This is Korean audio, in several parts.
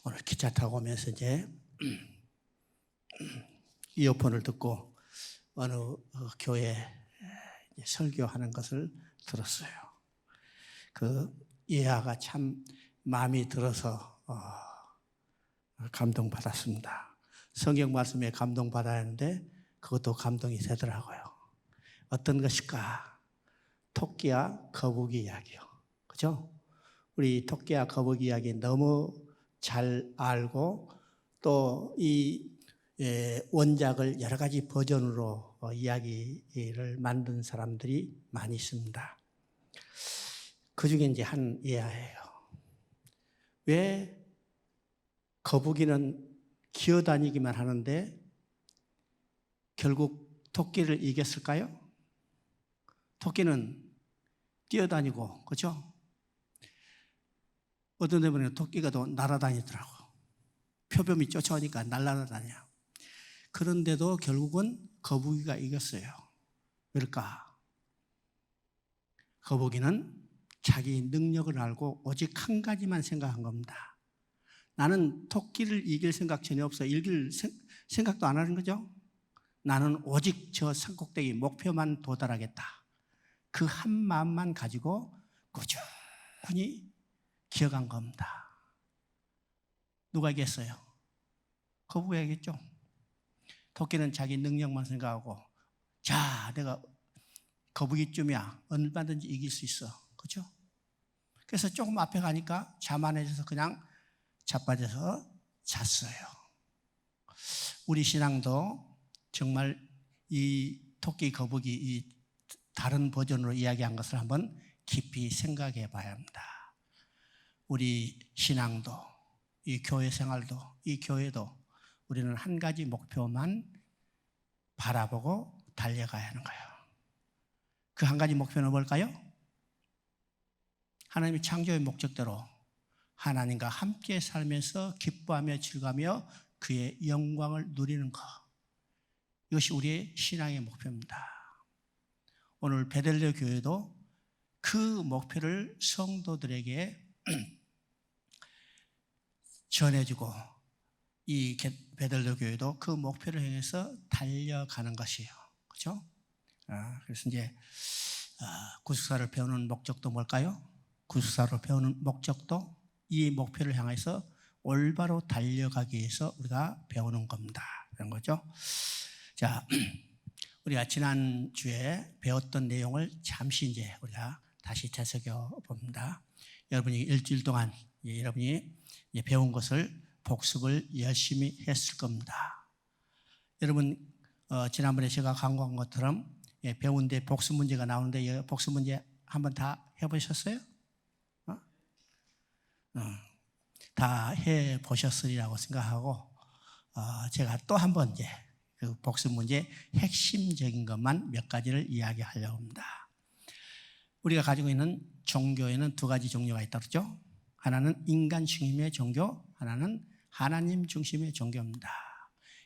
오늘 기차 타고 오면서 이제 이어폰을 듣고 어느 교회 설교하는 것을 들었어요. 그 예화가 참 마음이 들어서 감동받았습니다. 성경 말씀에 감동받아야 하는데 그것도 감동이 되더라고요. 어떤 것일까? 토끼와 거북이 이야기요. 그죠? 우리 토끼와 거북이 이야기 너무 잘 알고 또 이 원작을 여러 가지 버전으로 이야기를 만든 사람들이 많이 있습니다. 그 중에 이제 한 예화예요. 왜 거북이는 기어다니기만 하는데 결국 토끼를 이겼을까요? 토끼는 뛰어다니고, 그렇죠? 어떤 데 보면 토끼가 또 날아다니더라고. 표범이 쫓아오니까 날아다녀. 그런데도 결국은 거북이가 이겼어요. 왜일까? 거북이는 자기 능력을 알고 오직 한 가지만 생각한 겁니다. 나는 토끼를 이길 생각 전혀 없어. 이길 생각도 안 하는 거죠. 나는 오직 저 산꼭대기 목표만 도달하겠다. 그 한 마음만 가지고 꾸준히 기어간 겁니다. 누가 이겼어요? 거북이가 이겼죠. 토끼는 자기 능력만 생각하고, 자, 내가 거북이쯤이야. 얼마든지 이길 수 있어. 그렇죠? 그래서 조금 앞에 가니까 자만해져서 그냥 자빠져서 잤어요. 우리 신앙도 정말 이 토끼, 거북이 이 다른 버전으로 이야기한 것을 한번 깊이 생각해 봐야 합니다. 우리 신앙도, 이 교회 생활도, 이 교회도 우리는 한 가지 목표만 바라보고 달려가야 하는 거예요. 그 한 가지 목표는 뭘까요? 하나님의 창조의 목적대로 하나님과 함께 살면서 기뻐하며 즐거워하며 그의 영광을 누리는 것. 이것이 우리의 신앙의 목표입니다. 오늘 베들레 교회도 그 목표를 성도들에게 전해주고 이 베들레 교회도 그 목표를 향해서 달려가는 것이에요. 그렇죠? 그래서 이제 구속사를 배우는 목적도 뭘까요? 구속사를 배우는 목적도 이 목표를 향해서 올바로 달려가기 위해서 우리가 배우는 겁니다. 그런 거죠. 자, 우리가 지난주에 배웠던 내용을 잠시 이제 우리가 다시 되새겨 봅니다. 여러분이 일주일 동안 여러분이 배운 것을 복습을 열심히 했을 겁니다. 여러분 지난번에 제가 강조한 것처럼 배운 데 복습 문제가 나오는데 복습 문제 한번 다 해보셨어요? 다 해보셨으리라고 생각하고 제가 또 한번 이제 그 복습 문제 핵심적인 것만 몇 가지를 이야기하려고 합니다. 우리가 가지고 있는 종교에는 두 가지 종류가 있다고 그랬죠? 하나는 인간 중심의 종교, 하나는 하나님 중심의 종교입니다.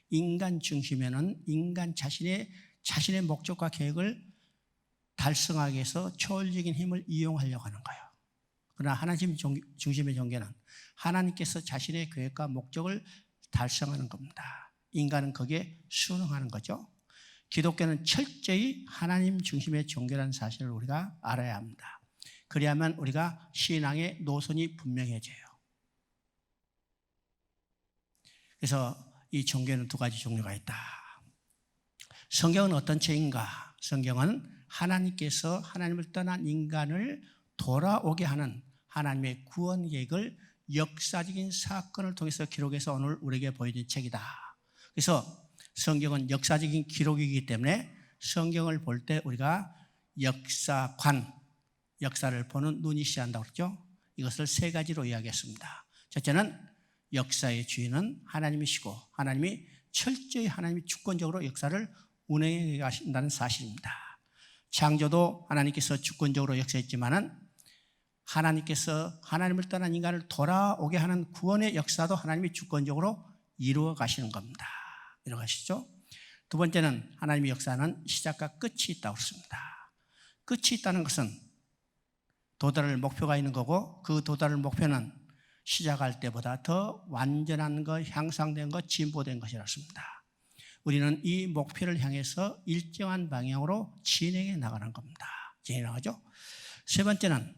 인간 중심에는 인간 자신의 목적과 계획을 달성하기 위해서 초월적인 힘을 이용하려고 하는 거예요. 그러나 하나님 중심의 종교는 하나님께서 자신의 계획과 목적을 달성하는 겁니다. 인간은 거기에 순응하는 거죠. 기독교는 철저히 하나님 중심의 종교라는 사실을 우리가 알아야 합니다. 그래야만 우리가 신앙의 노선이 분명해져요. 그래서 이 종교는 두 가지 종류가 있다. 성경은 어떤 책인가? 성경은 하나님께서 하나님을 떠난 인간을 돌아오게 하는 하나님의 구원 계획을 역사적인 사건을 통해서 기록해서 오늘 우리에게 보여준 책이다. 그래서 성경은 역사적인 기록이기 때문에 성경을 볼 때 우리가 역사관, 역사를 보는 눈이 있어야 한다고 그랬죠. 이것을 세 가지로 이야기했습니다. 첫째는 역사의 주인은 하나님이시고 하나님이 철저히 하나님이 주권적으로 역사를 운행해 가신다는 사실입니다. 창조도 하나님께서 주권적으로 역사했지만은 하나님께서 하나님을 떠난 인간을 돌아오게 하는 구원의 역사도 하나님이 주권적으로 이루어 가시는 겁니다. 이루어 가시죠. 두 번째는 하나님의 역사는 시작과 끝이 있다고 했습니다. 끝이 있다는 것은 도달할 목표가 있는 거고 그 도달할 목표는 시작할 때보다 더 완전한 것, 향상된 것, 진보된 것이었습니다. 우리는 이 목표를 향해서 일정한 방향으로 진행해 나가는 겁니다. 진행하죠. 세 번째는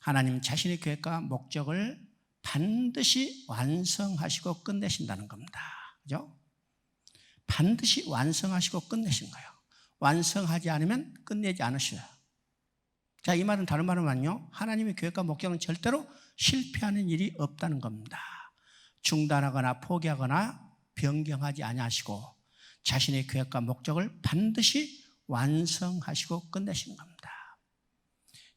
하나님 자신의 계획과 목적을 반드시 완성하시고 끝내신다는 겁니다. 그죠? 반드시 완성하시고 끝내신 거예요. 완성하지 않으면 끝내지 않으셔요. 자, 이 말은 다른 말로 말은요, 하나님의 계획과 목적은 절대로 실패하는 일이 없다는 겁니다. 중단하거나 포기하거나 변경하지 아니하시고 자신의 계획과 목적을 반드시 완성하시고 끝내시는 겁니다.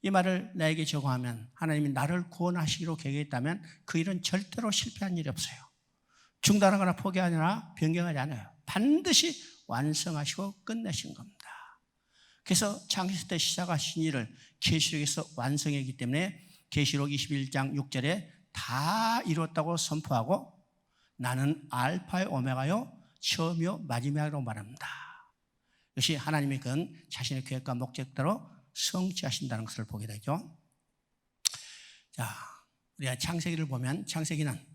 이 말을 나에게 적용하면 하나님이 나를 구원하시기로 계획했다면 그 일은 절대로 실패한 일이 없어요. 중단하거나 포기하거나 변경하지 않아요. 반드시 완성하시고 끝내신 겁니다. 그래서 창세기 때 시작하신 일을 계시록에서 완성했기 때문에 계시록 21장 6절에 다 이뤘다고 선포하고 나는 알파요 오메가요 처음이요 마지막이라고 말합니다. 이것이 하나님의 그 자신의 계획과 목적대로 성취하신다는 것을 보게 되죠. 자, 우리가 창세기를 보면 창세기는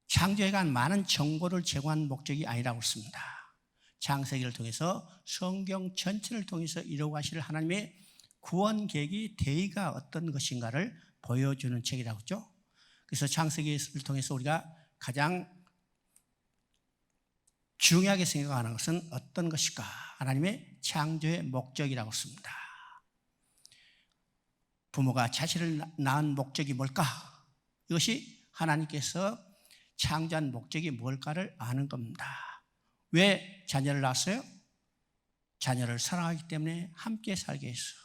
창조에 관한 많은 정보를 제공한 목적이 아니라고 했습니다. 창세기를 통해서 성경 전체를 통해서 이루어가실 하나님의 구원 계획이 대의가 어떤 것인가를 보여주는 책이라고 했죠. 그래서 창세기를 통해서 우리가 가장 중요하게 생각하는 것은 어떤 것일까? 하나님의 창조의 목적이라고 했습니다. 부모가 자식을 낳은 목적이 뭘까? 이것이 하나님께서 창조한 목적이 뭘까를 아는 겁니다. 왜 자녀를 낳았어요? 자녀를 사랑하기 때문에 함께 살게 해서,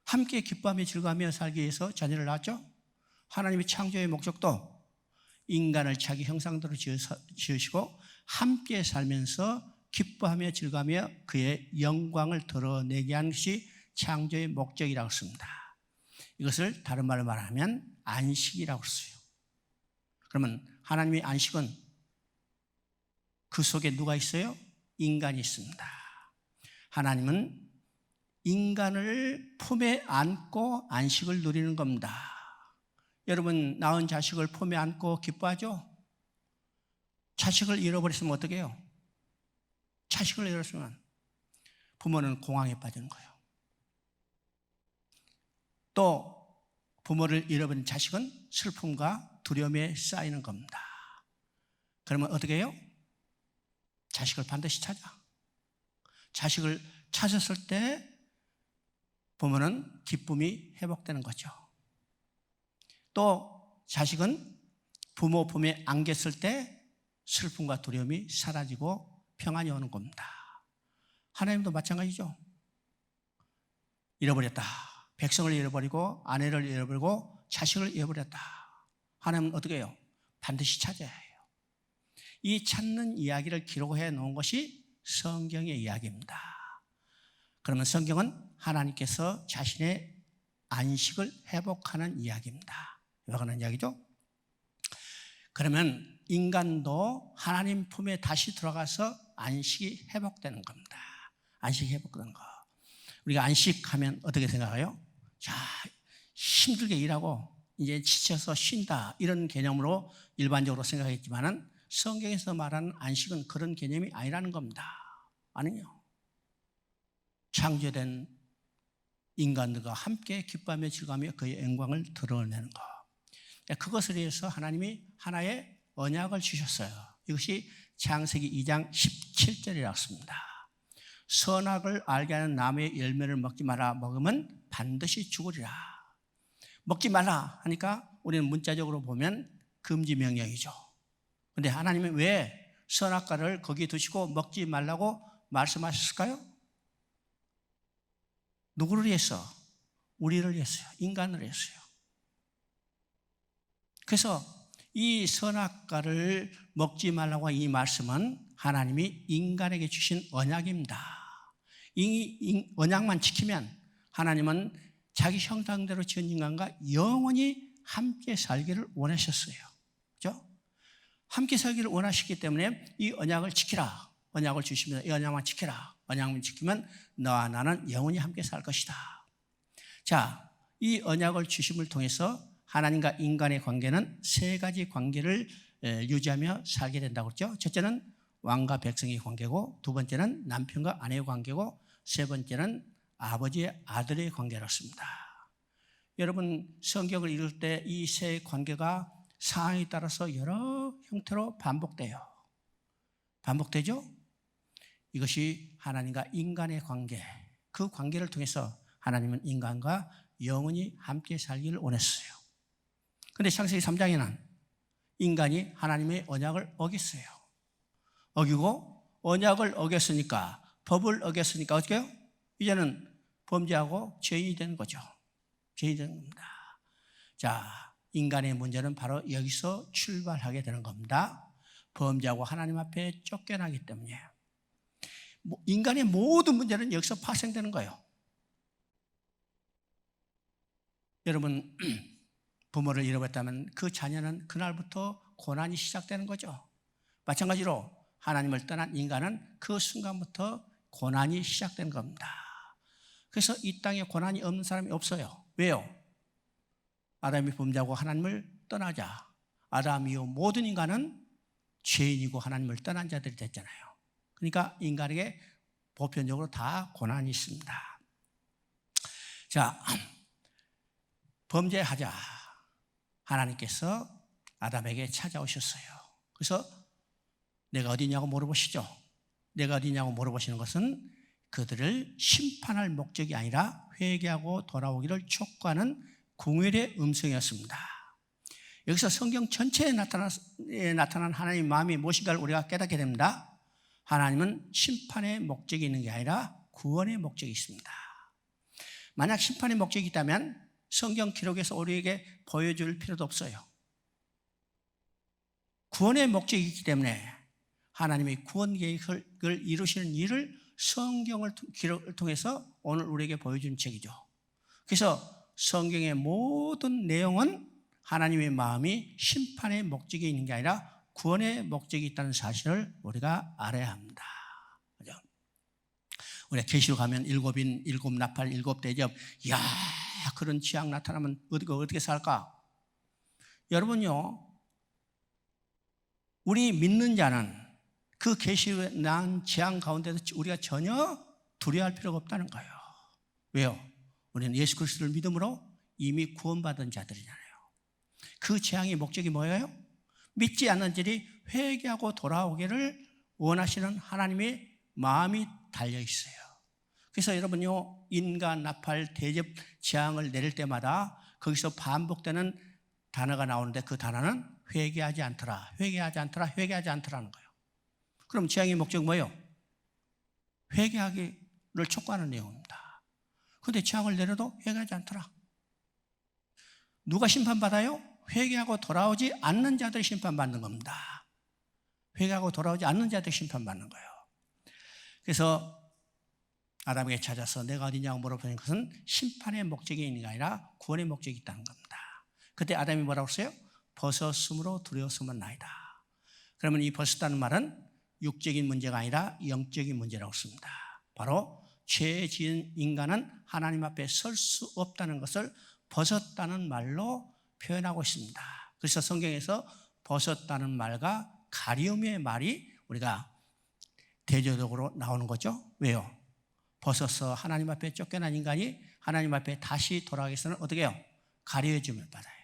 함께 기뻐하며 즐거워하며 살기 위해서 자녀를 낳았죠. 하나님의 창조의 목적도 인간을 자기 형상대로 지으시고 함께 살면서 기뻐하며 즐거워하며 그의 영광을 드러내게 하는 것이 창조의 목적이라고 했습니다. 이것을 다른 말로 말하면 안식이라고 했어요. 그러면 하나님의 안식은 그 속에 누가 있어요? 인간이 있습니다. 하나님은 인간을 품에 안고 안식을 누리는 겁니다. 여러분 낳은 자식을 품에 안고 기뻐하죠? 자식을 잃어버렸으면 어떻게 해요? 자식을 잃었으면 부모는 공황에 빠지는 거예요. 또 부모를 잃어버린 자식은 슬픔과 두려움에 쌓이는 겁니다. 그러면 어떻게 해요? 자식을 반드시 찾아. 자식을 찾았을 때 부모는 기쁨이 회복되는 거죠. 또 자식은 부모 품에 안겼을 때 슬픔과 두려움이 사라지고 평안이 오는 겁니다. 하나님도 마찬가지죠. 잃어버렸다. 백성을 잃어버리고 아내를 잃어버리고 자식을 잃어버렸다. 하나님은 어떻게 해요? 반드시 찾아야 해요. 이 찾는 이야기를 기록해 놓은 것이 성경의 이야기입니다. 그러면 성경은 하나님께서 자신의 안식을 회복하는 이야기입니다. 회복하는 이야기죠. 그러면 인간도 하나님 품에 다시 들어가서 안식이 회복되는 겁니다. 안식이 회복되는 거. 우리가 안식하면 어떻게 생각해요? 자, 힘들게 일하고 이제 지쳐서 쉰다 이런 개념으로 일반적으로 생각했지만은 성경에서 말하는 안식은 그런 개념이 아니라는 겁니다. 아니요. 창조된 인간들과 함께 기뻐하며 즐거워하며 그의 영광을 드러내는 것. 그것을 위해서 하나님이 하나의 언약을 주셨어요. 이것이 창세기 2장 17절이라고 씁니다. 선악을 알게 하는 나무의 열매를 먹지 마라. 먹으면 반드시 죽으리라. 먹지 말라 하니까 우리는 문자적으로 보면 금지 명령이죠. 그런데 하나님은 왜 선악과를 거기에 두시고 먹지 말라고 말씀하셨을까요? 누구를 위해서? 우리를 위해서요. 인간을 위해서요. 그래서 이 선악과를 먹지 말라고 이 말씀은 하나님이 인간에게 주신 언약입니다. 이 언약만 지키면 하나님은 자기 형상대로 지은 인간과 영원히 함께 살기를 원하셨어요. 그렇죠? 함께 살기를 원하시기 때문에 이 언약을 지키라. 언약을 주시면 이 언약만 지키라. 언약만 지키면 너와 나는 영원히 함께 살 것이다. 자, 이 언약을 주심을 통해서 하나님과 인간의 관계는 세 가지 관계를 유지하며 살게 된다고 그랬죠. 첫째는 왕과 백성의 관계고, 두 번째는 남편과 아내의 관계고, 세 번째는 아버지의 아들의 관계였습니다. 여러분, 성경을 읽을 때 이 세 관계가 상황에 따라서 여러 형태로 반복돼요. 반복되죠? 이것이 하나님과 인간의 관계, 그 관계를 통해서 하나님은 인간과 영원히 함께 살기를 원했어요. 그런데 창세기 3장에는 인간이 하나님의 언약을 어겼어요. 어기고 언약을 어겼으니까, 법을 어겼으니까 어떻게 해요? 이제는 범죄하고 죄인이 되는 거죠. 죄인이 되는 겁니다. 자, 인간의 문제는 바로 여기서 출발하게 되는 겁니다. 범죄하고 하나님 앞에 쫓겨나기 때문에. 인간의 모든 문제는 여기서 파생되는 거예요. 여러분, 부모를 잃어버렸다면 그 자녀는 그날부터 고난이 시작되는 거죠. 마찬가지로 하나님을 떠난 인간은 그 순간부터 고난이 시작되는 겁니다. 그래서 이 땅에 고난이 없는 사람이 없어요. 왜요? 아담이 범죄하고 하나님을 떠나자 아담 이후 모든 인간은 죄인이고 하나님을 떠난 자들이 됐잖아요. 그러니까 인간에게 보편적으로 다 고난이 있습니다. 자, 범죄하자 하나님께서 아담에게 찾아오셨어요. 그래서 내가 어디냐고 물어보시죠. 내가 어디냐고 물어보시는 것은 그들을 심판할 목적이 아니라 회개하고 돌아오기를 촉구하는 궁율의 음성이었습니다. 여기서 성경 전체에 나타난 하나님의 마음이 무엇인가를 우리가 깨닫게 됩니다. 하나님은 심판의 목적이 있는 게 아니라 구원의 목적이 있습니다. 만약 심판의 목적이 있다면 성경 기록에서 우리에게 보여줄 필요도 없어요. 구원의 목적이 있기 때문에 하나님의 구원 계획을 이루시는 일을 성경을 기록을 통해서 오늘 우리에게 보여준 책이죠. 그래서 성경의 모든 내용은 하나님의 마음이 심판의 목적이 있는 게 아니라 구원의 목적이 있다는 사실을 우리가 알아야 합니다. 그죠? 우리가 계시록 가면 일곱인, 일곱 나팔, 일곱 대접, 이야, 그런 지향 나타나면 어떻게 살까? 여러분요, 우리 믿는 자는 그 계시록에 난 재앙 가운데서 우리가 전혀 두려워할 필요가 없다는 거예요. 왜요? 우리는 예수 그리스도를 믿음으로 이미 구원받은 자들이잖아요. 그 재앙의 목적이 뭐예요? 믿지 않는 자들이 회개하고 돌아오기를 원하시는 하나님의 마음이 달려있어요. 그래서 여러분요, 인간 나팔 대접 재앙을 내릴 때마다 거기서 반복되는 단어가 나오는데 그 단어는 회개하지 않더라, 회개하지 않더라, 회개하지 않더라는 거예요. 그럼 재앙의 목적은 뭐예요? 회개하기를 촉구하는 내용입니다. 그런데 재앙을 내려도 회개하지 않더라. 누가 심판받아요? 회개하고 돌아오지 않는 자들이 심판받는 겁니다. 회개하고 돌아오지 않는 자들이 심판받는 거예요. 그래서 아담에게 찾아서 내가 어디냐고 물어보는 것은 심판의 목적이 있는 게 아니라 구원의 목적이 있다는 겁니다. 그때 아담이 뭐라고 했어요? 벗었으므로 두려웠으면 나이다. 그러면 이 벗었다는 말은 육적인 문제가 아니라 영적인 문제라고 씁니다. 바로 죄 지은 인간은 하나님 앞에 설 수 없다는 것을 벗었다는 말로 표현하고 있습니다. 그래서 성경에서 벗었다는 말과 가리움의 말이 우리가 대조적으로 나오는 거죠. 왜요? 벗어서 하나님 앞에 쫓겨난 인간이 하나님 앞에 다시 돌아가기 위해서는 어떻게 해요? 가려짐을 받아요.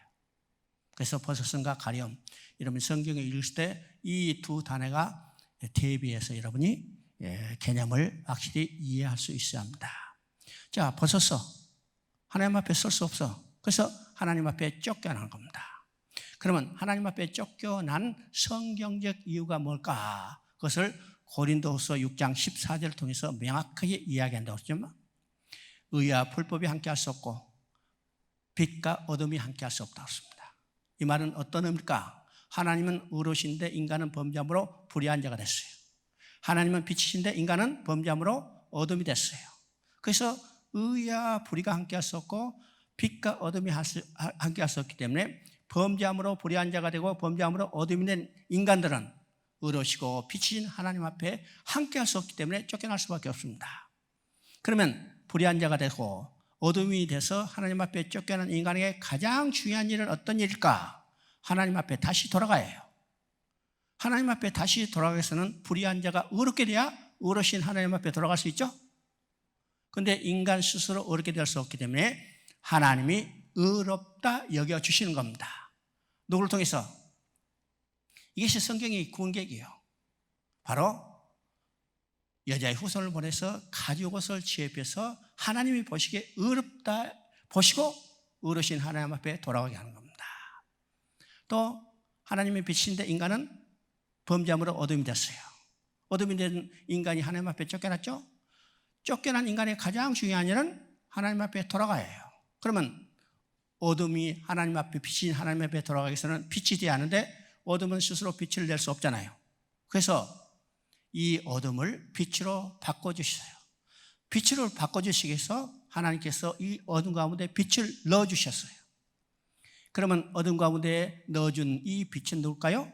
그래서 벗었음과 가려움, 여러분 성경을 읽을 때 이 두 단어가 대비해서 여러분이 개념을 확실히 이해할 수 있어야 합니다. 자, 벗었어. 하나님 앞에 설 수 없어. 그래서 하나님 앞에 쫓겨난 겁니다. 그러면 하나님 앞에 쫓겨난 성경적 이유가 뭘까? 그것을 고린도후서 6장 14절을 통해서 명확하게 이야기한다고 했죠. 의와 불법이 함께할 수 없고 빛과 어둠이 함께할 수 없다고 했습니다. 이 말은 어떤 의미입니까? 하나님은 의로우신데 인간은 범죄함으로 불의한 자가 됐어요. 하나님은 빛이신데 인간은 범죄함으로 어둠이 됐어요. 그래서 의와 불의가 함께할 수 없고 빛과 어둠이 함께할 수 없기 때문에 범죄함으로 불의한 자가 되고 범죄함으로 어둠이 된 인간들은 의로우시고 빛이신 하나님 앞에 함께할 수 없기 때문에 쫓겨날 수밖에 없습니다. 그러면 불의한 자가 되고 어둠이 돼서 하나님 앞에 쫓겨난 인간에게 가장 중요한 일은 어떤 일일까? 하나님 앞에 다시 돌아가야 해요. 하나님 앞에 다시 돌아가기 위해서는 불의한 자가 의롭게 돼야 의로우신 하나님 앞에 돌아갈 수 있죠. 그런데 인간 스스로 의롭게 될 수 없기 때문에 하나님이 의롭다 여겨주시는 겁니다. 누구를 통해서? 이것이 성경의 구원계획이에요. 바로 여자의 후손을 보내서 가죽옷을 취입해서 하나님이 보시기에 의롭다 보시고 의로우신 하나님 앞에 돌아가게 하는 겁니다. 또 하나님의 빛인데 인간은 범죄함으로 어둠이 됐어요. 어둠이 된 인간이 하나님 앞에 쫓겨났죠. 쫓겨난 인간의 가장 중요한 일은 하나님 앞에 돌아가야 해요. 그러면 어둠이 하나님 앞에 빛인 하나님 앞에 돌아가기 위해서는 빛이 돼야 하는데 어둠은 스스로 빛을 낼 수 없잖아요. 그래서 이 어둠을 빛으로 바꿔주셨어요. 빛으로 바꿔주시기 위해서 하나님께서 이 어둠 가운데 빛을 넣어주셨어요. 그러면 어둠 가운데 넣어준 이 빛은 누굴까요?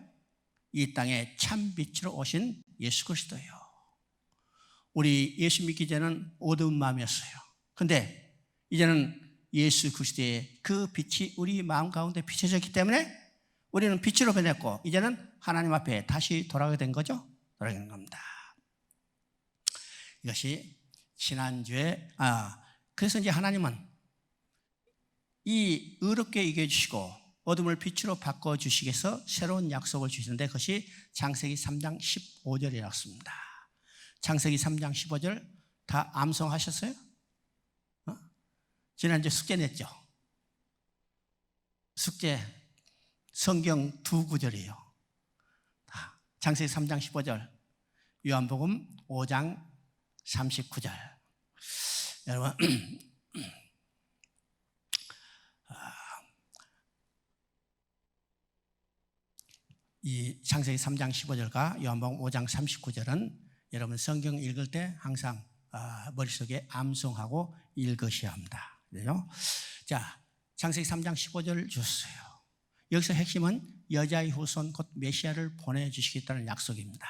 이 땅에 참 빛으로 오신 예수 그리스도예요. 우리 예수 믿기 전에는 어두운 마음이었어요. 그런데 이제는 예수 그리스도의 그 빛이 우리 마음 가운데 비춰졌기 때문에 우리는 빛으로 변했고 이제는 하나님 앞에 다시 돌아가게 된 거죠. 돌아가는 겁니다. 이것이 지난주에 그래서 이제 하나님은 이 의롭게 이겨주시고 어둠을 빛으로 바꿔주시기 위해서 새로운 약속을 주시는데 그것이 창세기 3장 15절이라고 씁니다. 창세기 3장 15절 다 암송하셨어요? 지난주에 숙제 냈죠? 숙제 성경 두 구절이에요. 창세기 3장 15절, 요한복음 5장 39절. 여러분 이 창세기 3장 15절과 요한복음 5장 39절은 여러분 성경 읽을 때 항상 머릿속에 암송하고 읽으셔야 합니다. 그래요? 자, 창세기 3장 15절을 주셨어요. 여기서 핵심은 여자의 후손 곧 메시아를 보내주시겠다는 약속입니다.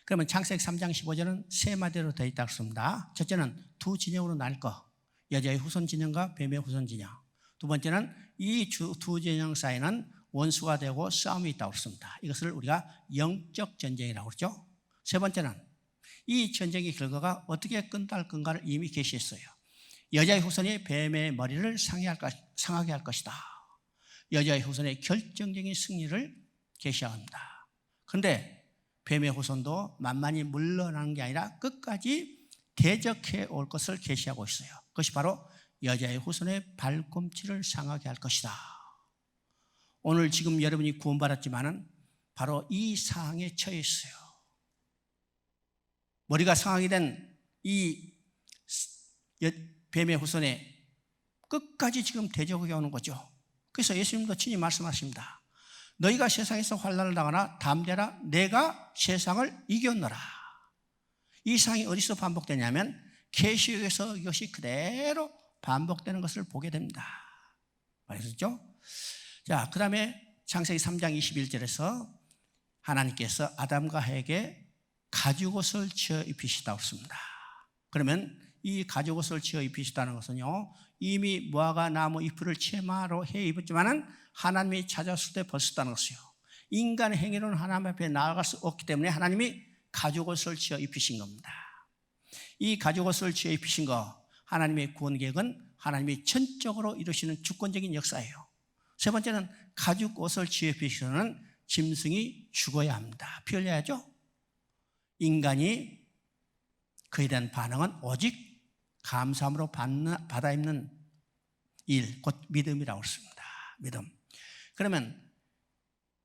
그러면 창세기 3장 15절은 세 마디로 되어 있다고 씁니다. 첫째는 두 진영으로 나눌 것, 여자의 후손 진영과 뱀의 후손 진영. 두 번째는 이 두 진영 사이는 원수가 되고 싸움이 있다고 씁니다. 이것을 우리가 영적 전쟁이라고 그러죠. 세 번째는 이 전쟁의 결과가 어떻게 끝날 건가를 이미 계시했어요. 여자의 후손이 뱀의 머리를 상하게 할 것이다. 여자의 후손의 결정적인 승리를 계시합니다. 그런데 뱀의 후손도 만만히 물러나는 게 아니라 끝까지 대적해 올 것을 계시하고 있어요. 그것이 바로 여자의 후손의 발꿈치를 상하게 할 것이다. 오늘 지금 여러분이 구원받았지만은 바로 이 상황에 처해 있어요. 머리가 상하게 된 이 뱀의 후손에 끝까지 지금 대적해 오는 거죠. 그래서 예수님도 친히 말씀하십니다. 너희가 세상에서 환난을 당하나 담대라, 내가 세상을 이겼노라. 이 상황이 어디서 반복되냐면 계시록에서 이것이 그대로 반복되는 것을 보게 됩니다. 알겠죠? 자, 그 다음에 창세기 3장 21절에서 하나님께서 아담과 하에게 가죽옷을 지어 입히시다고 씁니다. 그러면 이 가죽옷을 지어 입히시다는 것은요, 이미 무화과 나무 잎을 치마로 해 입었지만은 하나님이 찾아왔을 때 벗었다는 것이요. 인간의 행위로는 하나님 앞에 나아갈 수 없기 때문에 하나님이 가죽옷을 지어 입히신 겁니다. 이 가죽옷을 지어 입히신 거, 하나님의 구원 계획은 하나님이 전적으로 이루시는 주권적인 역사예요. 세 번째는 가죽옷을 지어 입히시는 짐승이 죽어야 합니다. 피 흘려야죠. 인간이 그에 대한 반응은 오직 감사함으로 받아 입는 일, 곧 믿음이라고 했습니다. 믿음. 그러면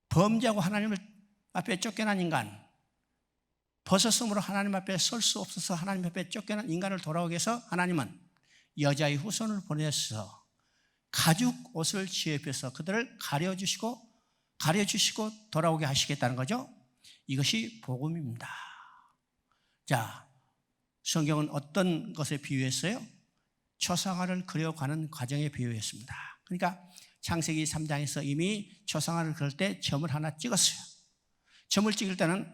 범죄하고 하나님 앞에 쫓겨난 인간, 벗었으므로 하나님 앞에 설 수 없어서 하나님 앞에 쫓겨난 인간을 돌아오기 위해서 하나님은 여자의 후손을 보내서 가죽 옷을 지어 입혀서 그들을 가려주시고 돌아오게 하시겠다는 거죠. 이것이 복음입니다. 자, 성경은 어떤 것에 비유했어요? 초상화를 그려가는 과정에 비유했습니다. 그러니까 창세기 3장에서 이미 초상화를 그릴 때 점을 하나 찍었어요. 점을 찍을 때는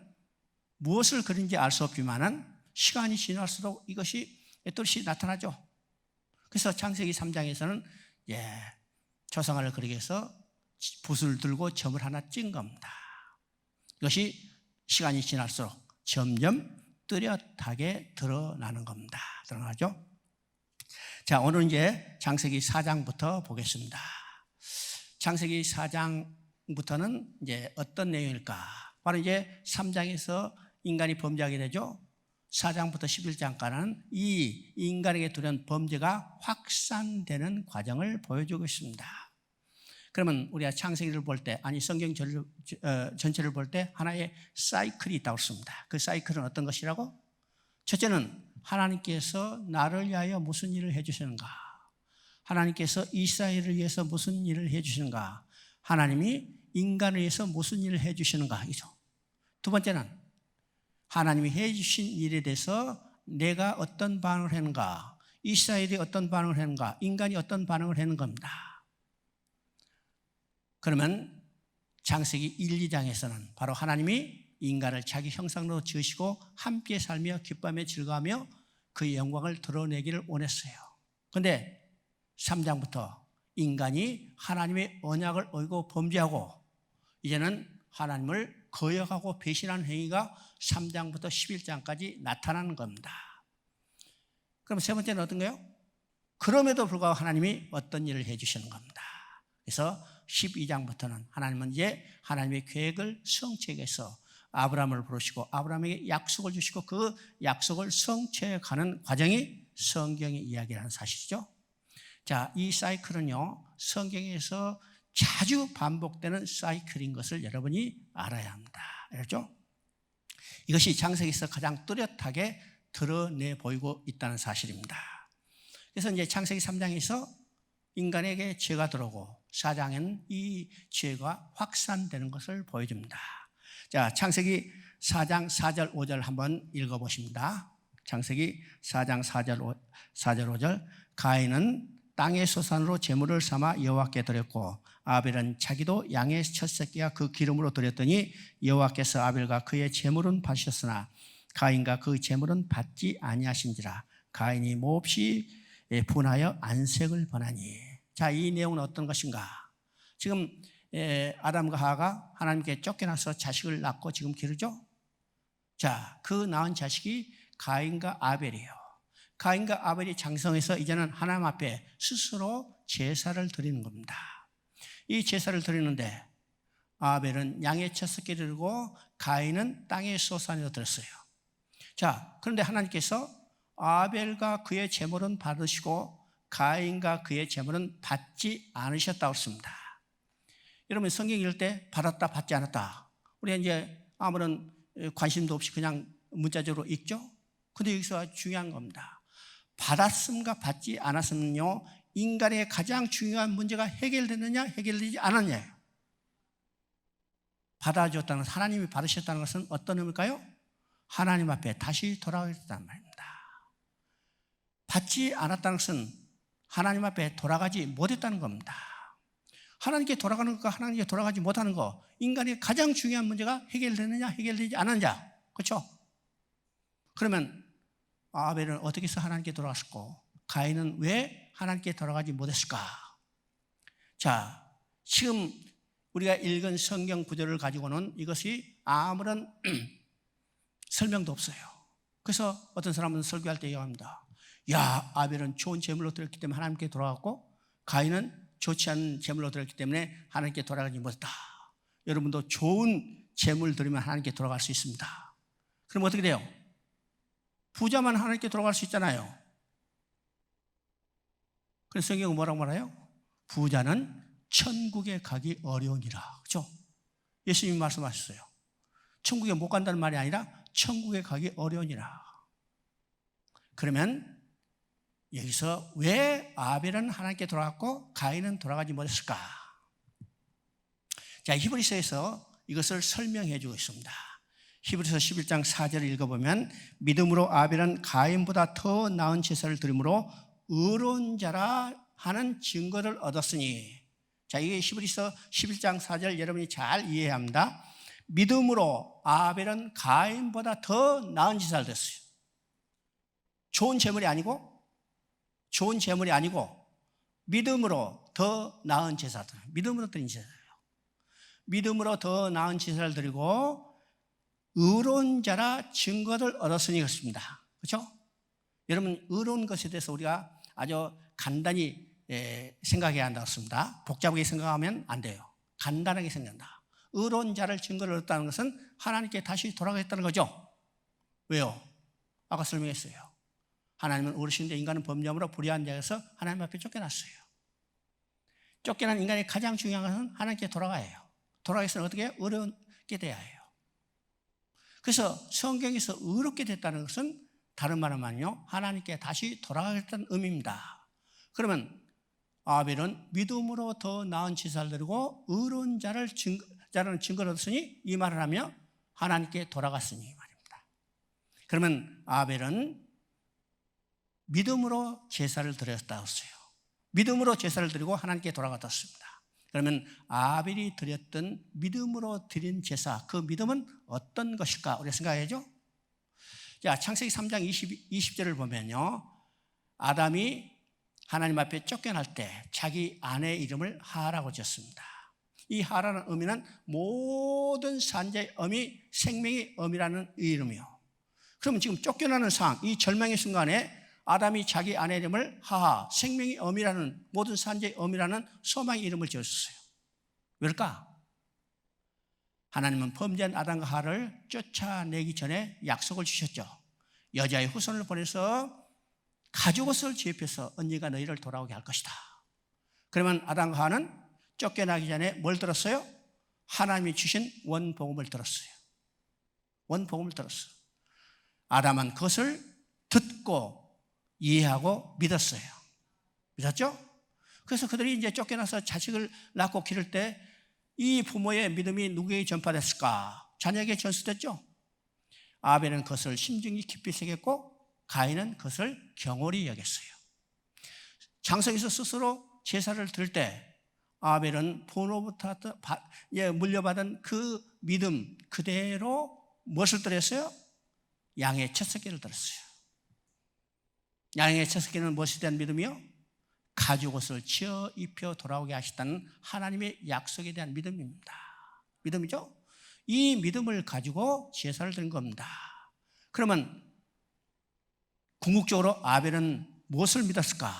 무엇을 그린지 알 수 없지만은 시간이 지날수록 이것이 뚜렷이 나타나죠. 그래서 창세기 3장에서는 조상을 그렇게 해서 붓을 들고 점을 하나 찐 겁니다. 이것이 시간이 지날수록 점점 뚜렷하게 드러나는 겁니다. 드러나죠? 자, 오늘 이제 창세기 4장부터 보겠습니다. 창세기 4장부터는 이제 어떤 내용일까? 바로 이제 3장에서 인간이 범죄하게 되죠. 4장부터 11장까지는 이 인간에게 들어온 범죄가 확산되는 과정을 보여주고 있습니다. 그러면 우리가 창세기를 볼 때, 아니 성경 전체를 볼 때 하나의 사이클이 있다고 했습니다. 그 사이클은 어떤 것이라고? 첫째는 하나님께서 나를 위하여 무슨 일을 해주시는가? 하나님께서 이스라엘을 위해서 무슨 일을 해주시는가? 하나님이 인간을 위해서 무슨 일을 해주시는가? 이죠. 두 번째는 하나님이 해주신 일에 대해서 내가 어떤 반응을 하는가? 이스라엘이 어떤 반응을 하는가? 인간이 어떤 반응을 하는 겁니다. 그러면 창세기 1, 2장에서는 바로 하나님이 인간을 자기 형상으로 지으시고 함께 살며 기뻐하며 즐거워하며 그의 영광을 드러내기를 원했어요. 그런데 3장부터 인간이 하나님의 언약을 어기고 범죄하고 이제는 하나님을 거역하고 배신하는 행위가 3장부터 11장까지 나타나는 겁니다. 그럼 세 번째는 어떤 거예요? 그럼에도 불구하고 하나님이 어떤 일을 해주시는 겁니다. 그래서 12장부터는 하나님은 이제 하나님의 계획을 성취해서 아브라함을 부르시고 아브라함에게 약속을 주시고 그 약속을 성취해가는 과정이 성경의 이야기라는 사실이죠. 자, 이 사이클은요, 성경에서 자주 반복되는 사이클인 것을 여러분이 알아야 합니다. 알았죠? 이것이 창세기에서 가장 뚜렷하게 드러내 보이고 있다는 사실입니다. 그래서 이제 창세기 3장에서 인간에게 죄가 들어오고 4장에는 이 죄가 확산되는 것을 보여줍니다. 자, 창세기 4장 4절 5절 한번 읽어보십니다. 창세기 4장 4절 5절 가인은 땅의 소산으로 제물을 삼아 여호와께 드렸고 아벨은 자기도 양의 첫 새끼와 그 기름으로 드렸더니 여호와께서 아벨과 그의 제물은 받으셨으나 가인과 그 제물은 받지 아니하신지라. 가인이 몹시 분하여 안색을 번하니. 자, 이 내용은 어떤 것인가? 지금 아담과 하와가 하나님께 쫓겨나서 자식을 낳고 지금 기르죠. 자, 그 낳은 자식이 가인과 아벨이에요. 가인과 아벨이 장성해서 이제는 하나님 앞에 스스로 제사를 드리는 겁니다. 이 제사를 드리는데 아벨은 양의 첫 새끼를 드리고 가인은 땅의 소산으로 드렸어요. 자, 그런데 하나님께서 아벨과 그의 제물은 받으시고 가인과 그의 제물은 받지 않으셨다고 했습니다. 여러분 성경 읽을 때 받았다 받지 않았다 우리가 이제 아무런 관심도 없이 그냥 문자적으로 읽죠. 그런데 여기서 중요한 겁니다. 받았음과 받지 않았음은요, 인간의 가장 중요한 문제가 해결됐느냐 해결되지 않았냐예요. 받아줬다는 것은, 하나님이 받으셨다는 것은 어떤 의미일까요? 하나님 앞에 다시 돌아가게 됐다는 말입니다. 받지 않았다는 것은 하나님 앞에 돌아가지 못했다는 겁니다. 하나님께 돌아가는 것과 하나님께 돌아가지 못하는 것, 인간의 가장 중요한 문제가 해결되느냐 해결되지 않았느냐, 그렇죠? 그러면 아벨은 어떻게 해서 하나님께 돌아갔을까? 가인은 왜 하나님께 돌아가지 못했을까? 자, 지금 우리가 읽은 성경 구절을 가지고는 이것이 아무런 설명도 없어요. 그래서 어떤 사람은 설교할 때 얘기합니다. 야, 아벨은 좋은 제물로 드렸기 때문에 하나님께 돌아갔고 가인은 좋지 않은 제물로 드렸기 때문에 하나님께 돌아가지 못했다. 여러분도 좋은 제물 드리면 하나님께 돌아갈 수 있습니다. 그럼 어떻게 돼요? 부자만 하나님께 돌아갈 수 있잖아요. 그래서 성경은 뭐라고 말해요? 부자는 천국에 가기 어려우니라. 그렇죠? 예수님이 말씀하셨어요. 천국에 못 간다는 말이 아니라 천국에 가기 어려우니라. 그러면 여기서 왜 아벨은 하나님께 돌아갔고 가인은 돌아가지 못했을까? 자, 히브리서에서 이것을 설명해 주고 있습니다. 히브리서 11장 4절을 읽어보면 믿음으로 아벨은 가인보다 더 나은 제사를 드림으로 의로운 자라 하는 증거를 얻었으니. 자, 이게 히브리서 11장 4절 여러분이 잘 이해해야 합니다. 믿음으로 아벨은 가인보다 더 나은 제사를 드렸어요. 좋은 제물이 아니고 좋은 제물이 아니고 믿음으로 더 나은 제사들, 믿음으로 드린 제사예요. 믿음으로 더 나은 제사를 드리고 의로운 자라 증거를 얻었으니 그렇습니다. 그렇죠? 여러분, 의로운 것에 대해서 우리가 아주 간단히 생각해야 한다고 했습니다. 복잡하게 생각하면 안 돼요. 간단하게 생각한다. 의로운 자를 증거를 얻었다는 것은 하나님께 다시 돌아가겠다는 거죠. 왜요? 아까 설명했어요. 하나님은 어르신인데 인간은 범죄함으로 불의한 자에서 하나님 앞에 쫓겨났어요. 쫓겨난 인간의 가장 중요한 것은 하나님께 돌아가야 해요. 돌아가기 위해서는 어떻게 해요? 의롭게 돼야 해요. 그래서 성경에서 의롭게 됐다는 것은 다른 말은요, 하나님께 다시 돌아가겠다는 의미입니다. 그러면 아벨은 믿음으로 더 나은 제사를 드리고 의로운 자라는 증거를 얻었으니 이 말을 하며 하나님께 돌아갔으니 말입니다. 그러면 아벨은 믿음으로 제사를 드렸다고 했어요. 믿음으로 제사를 드리고 하나님께 돌아갔습니다. 그러면 아벨이 드렸던 믿음으로 드린 제사, 그 믿음은 어떤 것일까? 우리가 생각해야죠. 자, 창세기 3장 20절을 보면요, 아담이 하나님 앞에 쫓겨날 때 자기 아내의 이름을 하라고 지었습니다. 이 하라는 의미는 모든 산자의 어미, 생명의 어미라는 이름이요. 그러면 지금 쫓겨나는 상황, 이 절망의 순간에 아담이 자기 아내의 이름을 하하, 생명의 어미라는, 모든 산자의 어미라는 소망의 이름을 지었어요. 왜일까? 하나님은 범죄한 아담과 하와를 쫓아내기 전에 약속을 주셨죠. 여자의 후손을 보내서 가죽옷을 지입해서 언니가 너희를 돌아오게 할 것이다. 그러면 아담과 하와는 쫓겨나기 전에 뭘 들었어요? 하나님이 주신 원복음을 들었어요. 원복음을 들었어요. 아담은 그것을 듣고 이해하고 믿었어요. 믿었죠? 그래서 그들이 이제 쫓겨나서 자식을 낳고 기를 때 이 부모의 믿음이 누구에게 전파됐을까? 자녀에게 전수됐죠? 아벨은 그것을 심중히 깊이 새겼고 가인은 그것을 경홀히 여겼어요. 장성에서 스스로 제사를 드릴 때 아벨은 부모로부터 물려받은 그 믿음 그대로 무엇을 드렸어요? 양의 첫 새끼를 드렸어요. 양의 첫 새끼는 무엇에 대한 믿음이요? 가죽옷을 지어 입혀 돌아오게 하시다는 하나님의 약속에 대한 믿음입니다. 믿음이죠? 이 믿음을 가지고 제사를 드린 겁니다. 그러면 궁극적으로 아벨은 무엇을 믿었을까?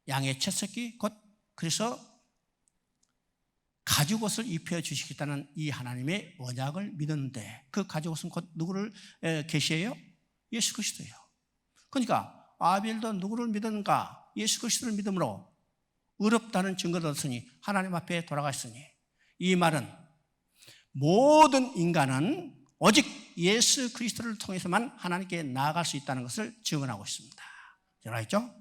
양의 첫 새끼, 곧 그래서 가죽옷을 입혀 주시겠다는 이 하나님의 언약을 믿었는데 그 가죽옷은 곧 누구를 계시해요? 예수 그리스도예요. 그러니까 아벨도 누구를 믿었는가? 예수 그리스도를 믿음으로 의롭다는 증거를 얻었으니 하나님 앞에 돌아갔으니, 이 말은 모든 인간은 오직 예수 그리스도를 통해서만 하나님께 나아갈 수 있다는 것을 증언하고 있습니다. 잘 알겠죠?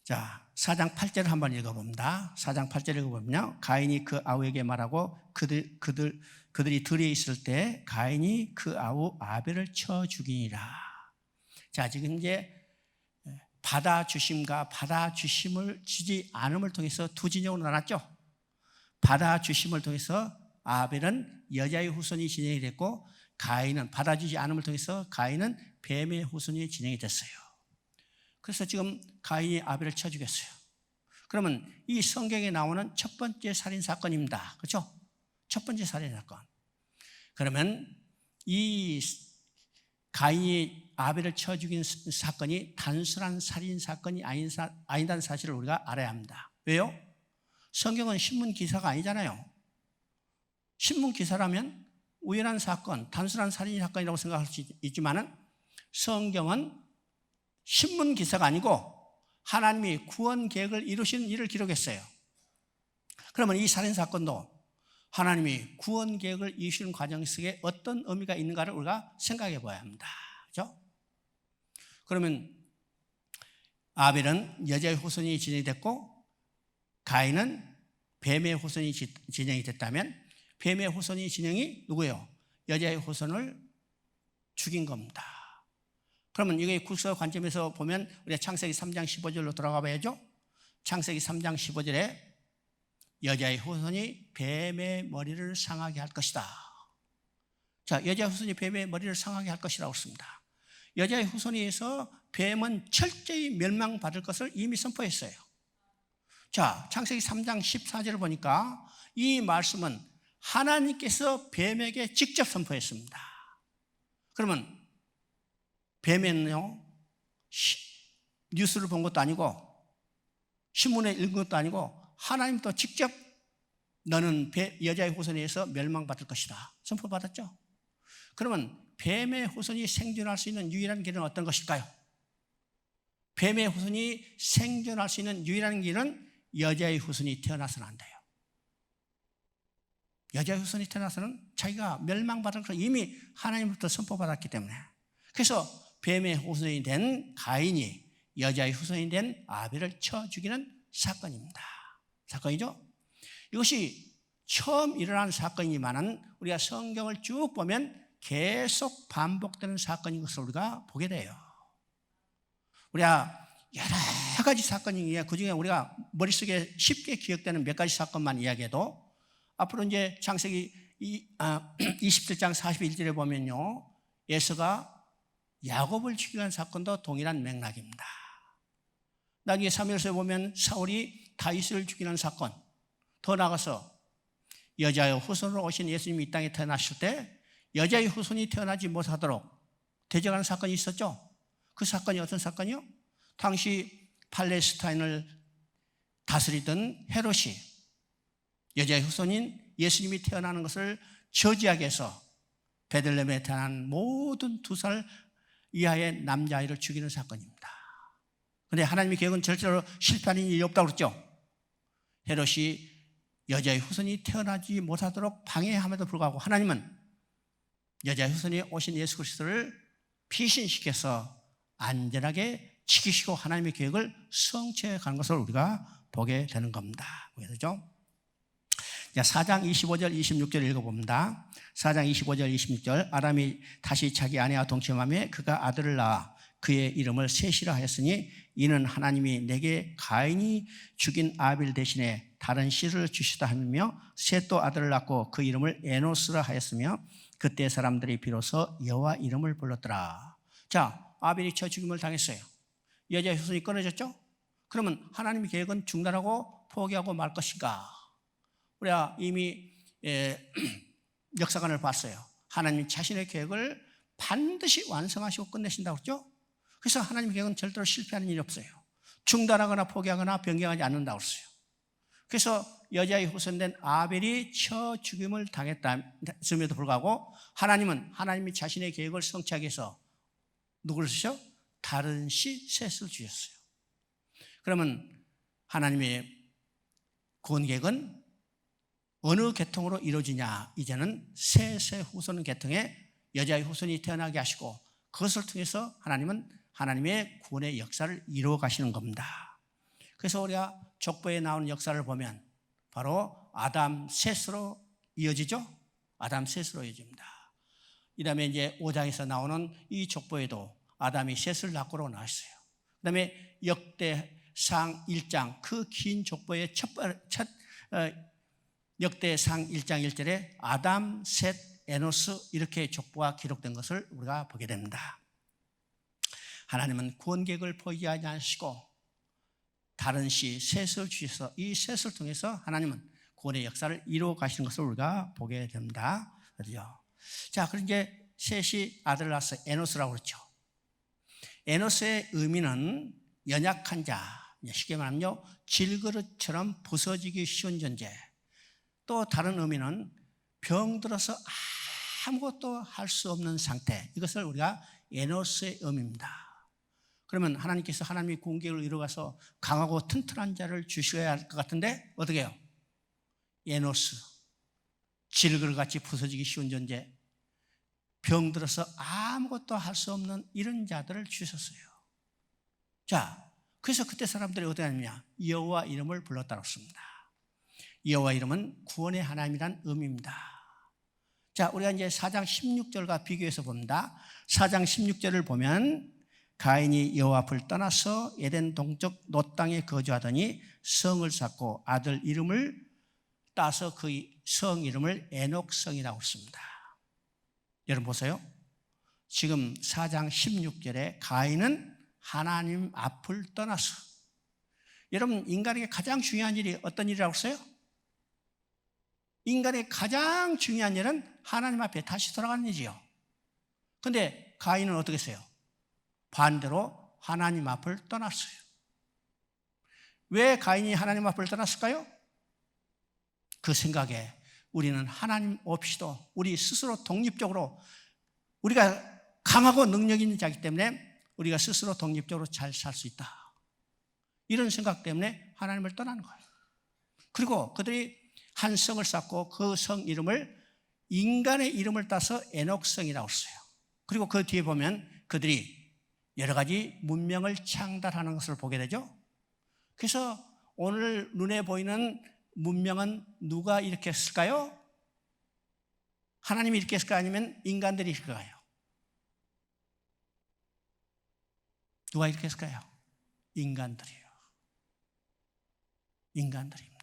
자, 4장 8절을 한번 읽어봅니다. 4장 8절 읽어보면요, 가인이 그 아우에게 말하고 그들이 들에 있을 때 가인이 그 아우 아벨을 쳐 죽이니라. 자, 지금 이제 받아주심과 받아주심을 주지 않음을 통해서 두 진영으로 나눴죠. 받아주심을 통해서 아벨은 여자의 후손이 진행이 됐고, 가인은 받아주지 않음을 통해서 가인은 뱀의 후손이 진행이 됐어요. 그래서 지금 가인이 아벨을 쳐 죽였어요. 그러면 이 성경에 나오는 첫 번째 살인 사건입니다. 그렇죠? 첫 번째 살인 사건. 그러면 이 가인이 아벨을 쳐 죽인 사건이 단순한 살인 사건이 아니다는 사실을 우리가 알아야 합니다. 왜요? 성경은 신문 기사가 아니잖아요. 신문 기사라면 우연한 사건, 단순한 살인 사건이라고 생각할 수 있지만 성경은 신문 기사가 아니고 하나님이 구원 계획을 이루신 일을 기록했어요. 그러면 이 살인 사건도 하나님이 구원 계획을 이루시는 과정 속에 어떤 의미가 있는가를 우리가 생각해 봐야 합니다. 그렇죠? 그러면 아벨은 여자의 후손이 진행이 됐고 가인은 뱀의 후손이 진행이 됐다면 뱀의 후손이 진행이 누구예요? 여자의 후손을 죽인 겁니다. 그러면 이게 국서 관점에서 보면 우리가 창세기 3장 15절로 돌아가 봐야죠. 창세기 3장 15절에 여자의 후손이 뱀의 머리를 상하게 할 것이다. 자, 여자의 후손이 뱀의 머리를 상하게 할 것이라고 했습니다. 여자의 후손에 의해서 뱀은 철저히 멸망받을 것을 이미 선포했어요. 자, 창세기 3장 14절을 보니까 이 말씀은 하나님께서 뱀에게 직접 선포했습니다. 그러면 뱀에는요, 뉴스를 본 것도 아니고 신문에 읽은 것도 아니고 하나님도 직접 너는 여자의 후손에 의해서 멸망받을 것이다 선포받았죠. 그러면 뱀의 후손이 생존할 수 있는 유일한 길은 어떤 것일까요? 뱀의 후손이 생존할 수 있는 유일한 길은 여자의 후손이 태어나서는 안 돼요. 여자의 후손이 태어나서는 자기가 멸망받을 것을 이미 하나님부터 선포받았기 때문에. 그래서 뱀의 후손이 된 가인이 여자의 후손이 된 아벨을 쳐 죽이는 사건입니다. 사건이죠. 이것이 처음 일어난 사건이지만 우리가 성경을 쭉 보면 계속 반복되는 사건인 것을 우리가 보게 돼요. 우리가 여러 가지 사건이 그중에 우리가 머릿속에 쉽게 기억되는 몇 가지 사건만 이야기해도 앞으로 이제 창세기 27장 41절에 보면요, 에서가 야곱을 죽이는 사건도 동일한 맥락입니다. 나중에 사무엘서에 보면 사울이 다윗을 죽이는 사건, 더 나아가서 여자의 후손으로 오신 예수님이 이 땅에 태어나실 때 여자의 후손이 태어나지 못하도록 대적하는 사건이 있었죠. 그 사건이 어떤 사건이요? 당시 팔레스타인을 다스리던 헤롯이 여자의 후손인 예수님이 태어나는 것을 저지하기 위해서 베들레헴에 태어난 모든 2살 이하의 남자아이를 죽이는 사건입니다. 그런데 하나님의 계획은 절대로 실패하는 일이 없다고 그랬죠. 헤롯이 여자의 후손이 태어나지 못하도록 방해함에도 불구하고 하나님은 여자의 후손이 오신 예수 그리스도를 피신시켜서 안전하게 지키시고 하나님의 계획을 성취해 가는 것을 우리가 보게 되는 겁니다. 그렇죠? 4장 25절 26절 읽어봅니다. 4장 25절 26절 아람이 다시 자기 아내와 동침하며 그가 아들을 낳아 그의 이름을 셋이라 하였으니 이는 하나님이 내게 가인이 죽인 아벨 대신에 다른 씨를 주시다 하며 셋도 아들을 낳고 그 이름을 에노스라 하였으며 그때 사람들이 비로소 여호와 이름을 불렀더라. 자, 아벨이 쳐 죽임을 당했어요. 여자의 후손이 끊어졌죠? 그러면 하나님의 계획은 중단하고 포기하고 말 것인가? 우리가 이미 역사관을 봤어요. 하나님 자신의 계획을 반드시 완성하시고 끝내신다고 그랬죠? 그래서 하나님의 계획은 절대로 실패하는 일이 없어요. 중단하거나 포기하거나 변경하지 않는다고 그랬어요. 그래서 여자의 후손된 아벨이 쳐 죽임을 당했음에도 불구하고 하나님은 하나님이 자신의 계획을 성취하기 위해서 누구를 쓰셔? 다른 씨 셋을 주셨어요. 그러면 하나님의 구원 계획은 어느 계통으로 이루어지냐? 이제는 셋의 후손 계통에 여자의 후손이 태어나게 하시고 그것을 통해서 하나님은 하나님의 구원의 역사를 이루어 가시는 겁니다. 그래서 우리가 족보에 나오는 역사를 보면 바로 아담 셋으로 이어지죠? 아담 셋으로 이어집니다. 이 다음에 이제 5장에서 나오는 이 족보에도 아담이 셋을 낳고로 나왔어요. 그 다음에 역대상 1장 그 긴 족보의 첫 역대상 1장 1절에 아담, 셋, 에노스 이렇게 족보가 기록된 것을 우리가 보게 됩니다. 하나님은 구원 계획을 포기하지 않으시고 다른 씨 셋을 주셔서 이 셋을 통해서 하나님은 구원의 역사를 이루어 가시는 것을 우리가 보게 됩니다. 그렇죠? 자, 그럼 이제 셋이 아들을 낳아서 에노스라고 그랬죠. 에노스의 의미는 연약한 자, 쉽게 말하면요, 질그릇처럼 부서지기 쉬운 존재. 또 다른 의미는 병들어서 아무것도 할 수 없는 상태. 이것을 우리가 에노스의 의미입니다. 그러면 하나님께서 하나님의 구원 계획을 이루어가서 강하고 튼튼한 자를 주셔야 할 것 같은데 어떻게 해요? 에노스, 질그릇같이 부서지기 쉬운 존재, 병들어서 아무것도 할 수 없는 이런 자들을 주셨어요. 자, 그래서 그때 사람들이 어떻게 하느냐? 여호와 이름을 불렀다고 했습니다. 여호와 이름은 구원의 하나님이란 의미입니다. 자, 우리가 이제 4장 16절과 비교해서 봅니다. 4장 16절을 보면 가인이 여호와 앞을 떠나서 에덴 동쪽 놋 땅에 거주하더니 성을 쌓고 아들 이름을 따서 그 성 이름을 에녹성이라고 했습니다. 여러분 보세요. 지금 4장 16절에 가인은 하나님 앞을 떠나서, 여러분 인간에게 가장 중요한 일이 어떤 일이라고 했어요? 인간의 가장 중요한 일은 하나님 앞에 다시 돌아가는 일이요. 그런데 가인은 어떻게 했어요? 반대로 하나님 앞을 떠났어요. 왜 가인이 하나님 앞을 떠났을까요? 그 생각에 우리는 하나님 없이도 우리 스스로 독립적으로, 우리가 강하고 능력 있는 자이기 때문에 우리가 스스로 독립적으로 잘 살 수 있다, 이런 생각 때문에 하나님을 떠나는 거예요. 그리고 그들이 한 성을 쌓고 그 성 이름을 인간의 이름을 따서 에녹성이라고 했어요. 그리고 그 뒤에 보면 그들이 여러 가지 문명을 창달하는 것을 보게 되죠. 그래서 오늘 눈에 보이는 문명은 누가 일으켰을까요? 하나님이 일으켰을까요? 아니면 인간들이 일으킬까요? 누가 일으켰을까요? 인간들이요. 인간들입니다.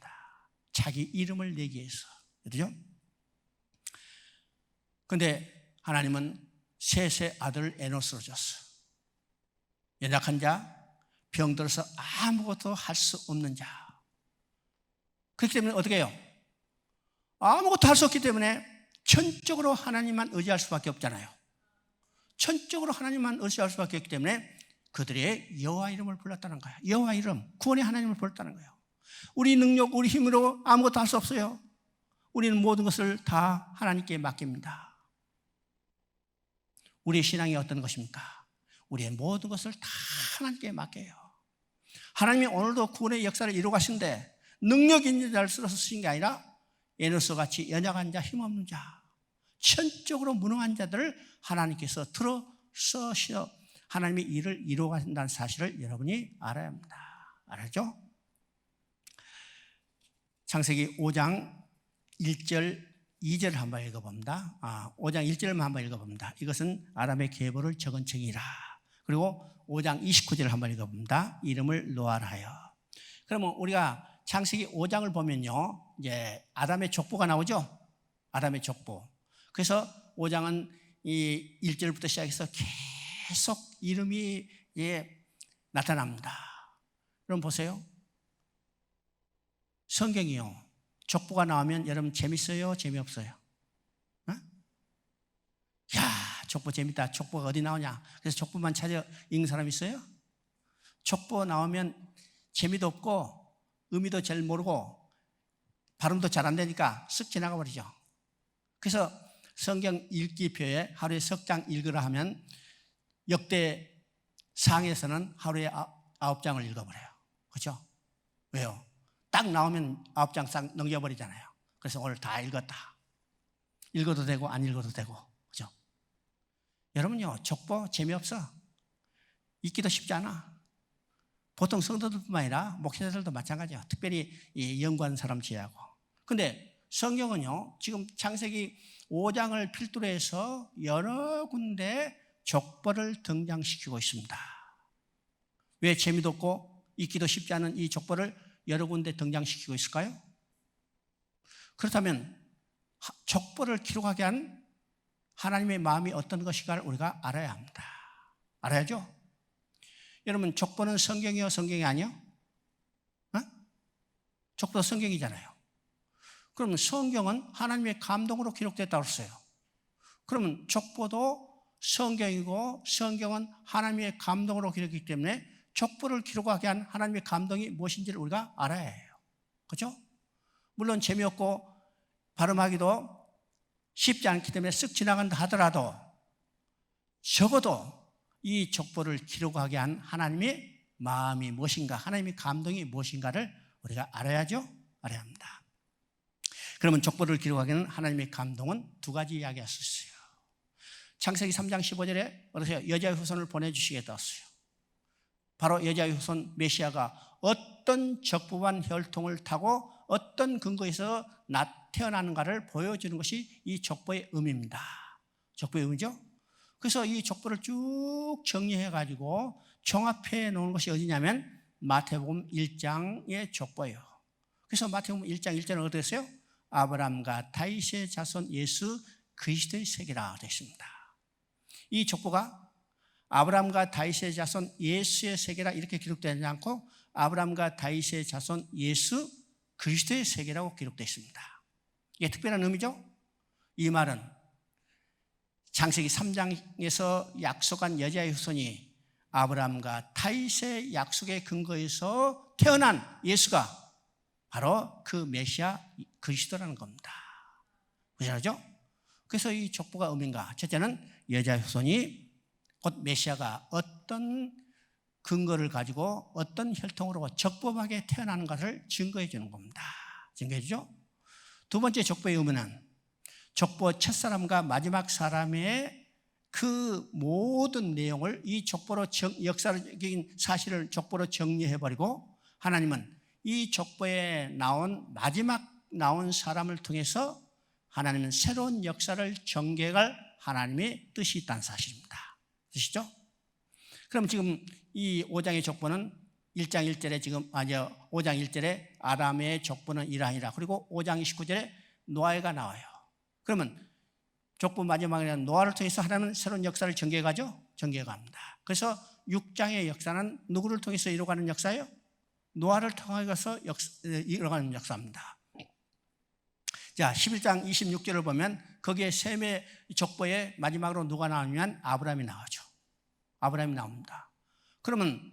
자기 이름을 내기 위해서. 그렇죠? 그런데 하나님은 셋의 아들을 에노스로 줬어. 연약한 자, 병들어서 아무것도 할 수 없는 자. 그렇기 때문에 어떻게 해요? 아무것도 할 수 없기 때문에 천적으로 하나님만 의지할 수밖에 없잖아요. 천적으로 하나님만 의지할 수밖에 없기 때문에 그들의 여호와 이름을 불렀다는 거예요. 여호와 이름, 구원의 하나님을 불렀다는 거예요. 우리 능력, 우리 힘으로 아무것도 할 수 없어요. 우리는 모든 것을 다 하나님께 맡깁니다. 우리의 신앙이 어떤 것입니까? 우리의 모든 것을 다 하나님께 맡겨요. 하나님이 오늘도 구원의 역사를 이루어 가시는데 능력 있는 자를 쓸어서 쓰신 게 아니라 에노스 같이 연약한 자, 힘없는 자, 천적으로 무능한 자들을 하나님께서 들어 쓰셔 하나님의 일을 이루어 가신다는 사실을 여러분이 알아야 합니다. 알았죠? 창세기 5장 1절 2절을 한번 읽어봅니다. 5장 1절만 한번 읽어봅니다. 이것은 아담의 계보를 적은 책이라. 그리고 5장 29절을 한번 읽어봅니다. 이름을 노아라 하여. 그러면 우리가 창세기 5장을 보면요, 이제 아담의 족보가 나오죠. 아담의 족보. 그래서 5장은 이 1절부터 시작해서 계속 이름이 나타납니다. 여러분 보세요. 성경이요, 족보가 나오면 여러분 재밌어요? 재미없어요? 어? 야, 족보 재밌다. 족보가 어디 나오냐? 그래서 족보만 찾아 읽는 사람 있어요? 족보 나오면 재미도 없고 의미도 잘 모르고 발음도 잘 안 되니까 쓱 지나가 버리죠. 그래서 성경 읽기표에 하루에 석 장 읽으라 하면 역대 상에서는 하루에 9장을 읽어버려요. 그렇죠? 왜요? 딱 나오면 9장 싹 넘겨버리잖아요. 그래서 오늘 다 읽었다. 읽어도 되고 안 읽어도 되고. 그죠? 여러분요, 족보 재미없어. 읽기도 쉽지 않아. 보통 성도들뿐만 아니라 목회자들도 마찬가지예요. 특별히 연구하는 사람 제외하고. 근데 성경은요, 지금 창세기 5장을 필두로 해서 여러 군데 족보를 등장시키고 있습니다. 왜 재미도 없고 읽기도 쉽지 않은 이 족보를 여러 군데 등장시키고 있을까요? 그렇다면 족보를 기록하게 한 하나님의 마음이 어떤 것인가를 우리가 알아야 합니다. 알아야죠? 여러분, 족보는 성경이요, 성경이 아니요? 족보도 성경이잖아요. 그러면 성경은 하나님의 감동으로 기록됐다고 했어요. 그러면 족보도 성경이고 성경은 하나님의 감동으로 기록했기 때문에 족보를 기록하게 한 하나님의 감동이 무엇인지를 우리가 알아야 해요. 그렇죠? 물론 재미없고 발음하기도 쉽지 않기 때문에 쓱 지나간다 하더라도 적어도 이 족보를 기록하게 한 하나님의 마음이 무엇인가, 하나님의 감동이 무엇인가를 우리가 알아야죠? 알아야 합니다. 그러면 족보를 기록하게 하는 하나님의 감동은 두 가지 이야기할 수 있어요. 창세기 3장 15절에 여자의 후손을 보내주시겠다 했어요. 바로 여자의 후손 메시아가 어떤 적부한 혈통을 타고 어떤 근거에서 태어나는가를 보여주는 것이 이 족보의 의미입니다. 족보의 의미죠. 그래서 이 족보를 쭉 정리해가지고 종합해 놓은 것이 어디냐면 마태복음 1장의 족보예요. 그래서 마태복음 1장 1절은 어떻게 했어요? 아브라함과 다윗의 자손 예수 그리스도의 세계라 되어 있습니다. 이 족보가 아브라함과 다윗의 자손 예수의 세계라 이렇게 기록되지 않고 아브라함과 다윗의 자손 예수 그리스도의 세계라고 기록되어 있습니다. 이게 특별한 의미죠. 이 말은 창세기 3장에서 약속한 여자의 후손이 아브라함과 다윗의 약속의 근거에서 태어난 예수가 바로 그 메시아 그리스도라는 겁니다. 그렇죠? 그래서 이 족보가 의미인가? 첫째는 여자의 후손이 곧 메시아가 어떤 근거를 가지고 어떤 혈통으로 적법하게 태어나는 것을 증거해 주는 겁니다. 증거해 주죠. 두 번째 족보의 의미는 족보 첫사람과 마지막 사람의 그 모든 내용을 이 족보로 역사적인 사실을 족보로 정리해버리고 하나님은 이 족보에 마지막 나온 사람을 통해서 하나님은 새로운 역사를 전개할 하나님의 뜻이 있다는 사실입니다. 되시죠? 그럼 지금 이 5장의 족보는 1장 1절에 5장 1절에 아담의 족보는 이러하니라. 그리고 5장 29절에 노아가 나와요. 그러면 족보 마지막에는 노아를 통해서 하나님은 새로운 역사를 전개해가죠? 전개해갑니다. 그래서 6장의 역사는 누구를 통해서 이루어가는 역사예요? 노아를 통해서 이루어가는 역사입니다. 자, 11장 26절을 보면 거기에 셈의 족보에 마지막으로 누가 나오냐면 아브라함이 나오죠. 아브라함이 나옵니다. 그러면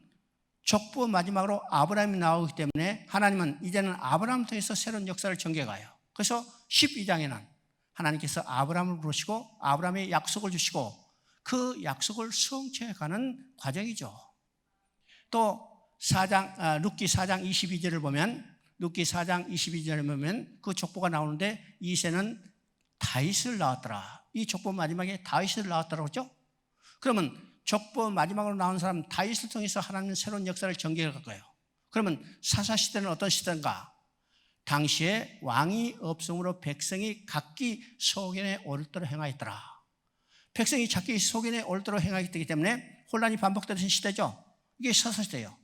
족보 마지막으로 아브라함이 나오기 때문에 하나님은 이제는 아브라함을 통해서 새로운 역사를 전개해가요. 그래서 12장에는 하나님께서 아브라함을 부르시고 아브라함의 약속을 주시고 그 약속을 성취해가는 과정이죠. 또 룻기 4장 22절을 보면 룻기 4장 22절을 보면 그 족보가 나오는데 이새는 다윗을 낳았더라. 이 족보 마지막에 다윗을 낳았더라고 그러죠? 그러면 족보 마지막으로 나온 사람 다윗을 통해서 하나님은 새로운 역사를 전개할 거예요. 그러면 사사시대는 어떤 시대인가? 당시에 왕이 없으므로 백성이 각기 소견에 옳도록 행하였더라. 백성이 각기 소견에 옳도록 행하기 때문에 혼란이 반복되는 시대죠. 이게 사사시대예요.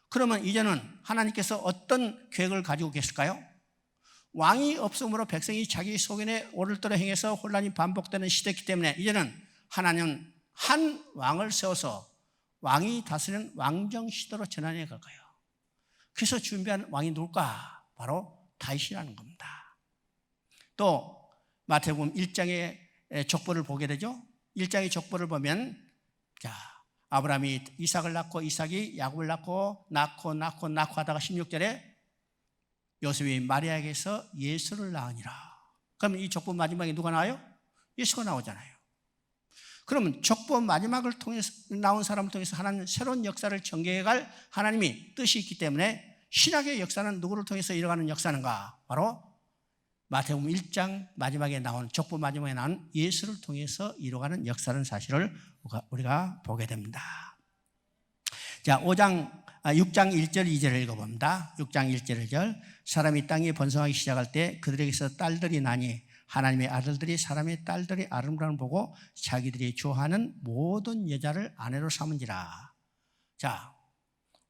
그러면 이제는 하나님께서 어떤 계획을 가지고 계실까요? 왕이 없으므로 백성이 자기 소견에 옳도록 행해서 혼란이 반복되는 시대이기 때문에 이제는 하나님은 한 왕을 세워서 왕이 다스리는 왕정 시대로 전환해 갈 거예요. 그래서 준비한 왕이 누굴까? 바로 다윗이라는 겁니다. 또 마태복음 1장의 족보를 보게 되죠. 1장의 족보를 보면 자, 아브라함이 이삭을 낳고 이삭이 야곱을 낳고 하다가 16절에 요셉이 마리아에게서 예수를 낳으니라. 그럼 이 족보 마지막에 누가 나와요? 예수가 나오잖아요. 그러면 족보 마지막을 통해서 나온 사람을 통해서 하나님 새로운 역사를 전개해갈 하나님이 뜻이 있기 때문에 신약의 역사는 누구를 통해서 이뤄가는 역사인가? 바로 마태복음 1장 마지막에 나온 족보 마지막에 나온 예수를 통해서 이뤄가는 역사라는 사실을 우리가 보게 됩니다. 자, 6장 1절 2절을 읽어봅니다. 6장 1절 2절 사람이 땅에 번성하기 시작할 때 그들에게서 딸들이 나니 하나님의 아들들이 사람의 딸들이 아름다움을 보고 자기들이 좋아하는 모든 여자를 아내로 삼은지라. 자,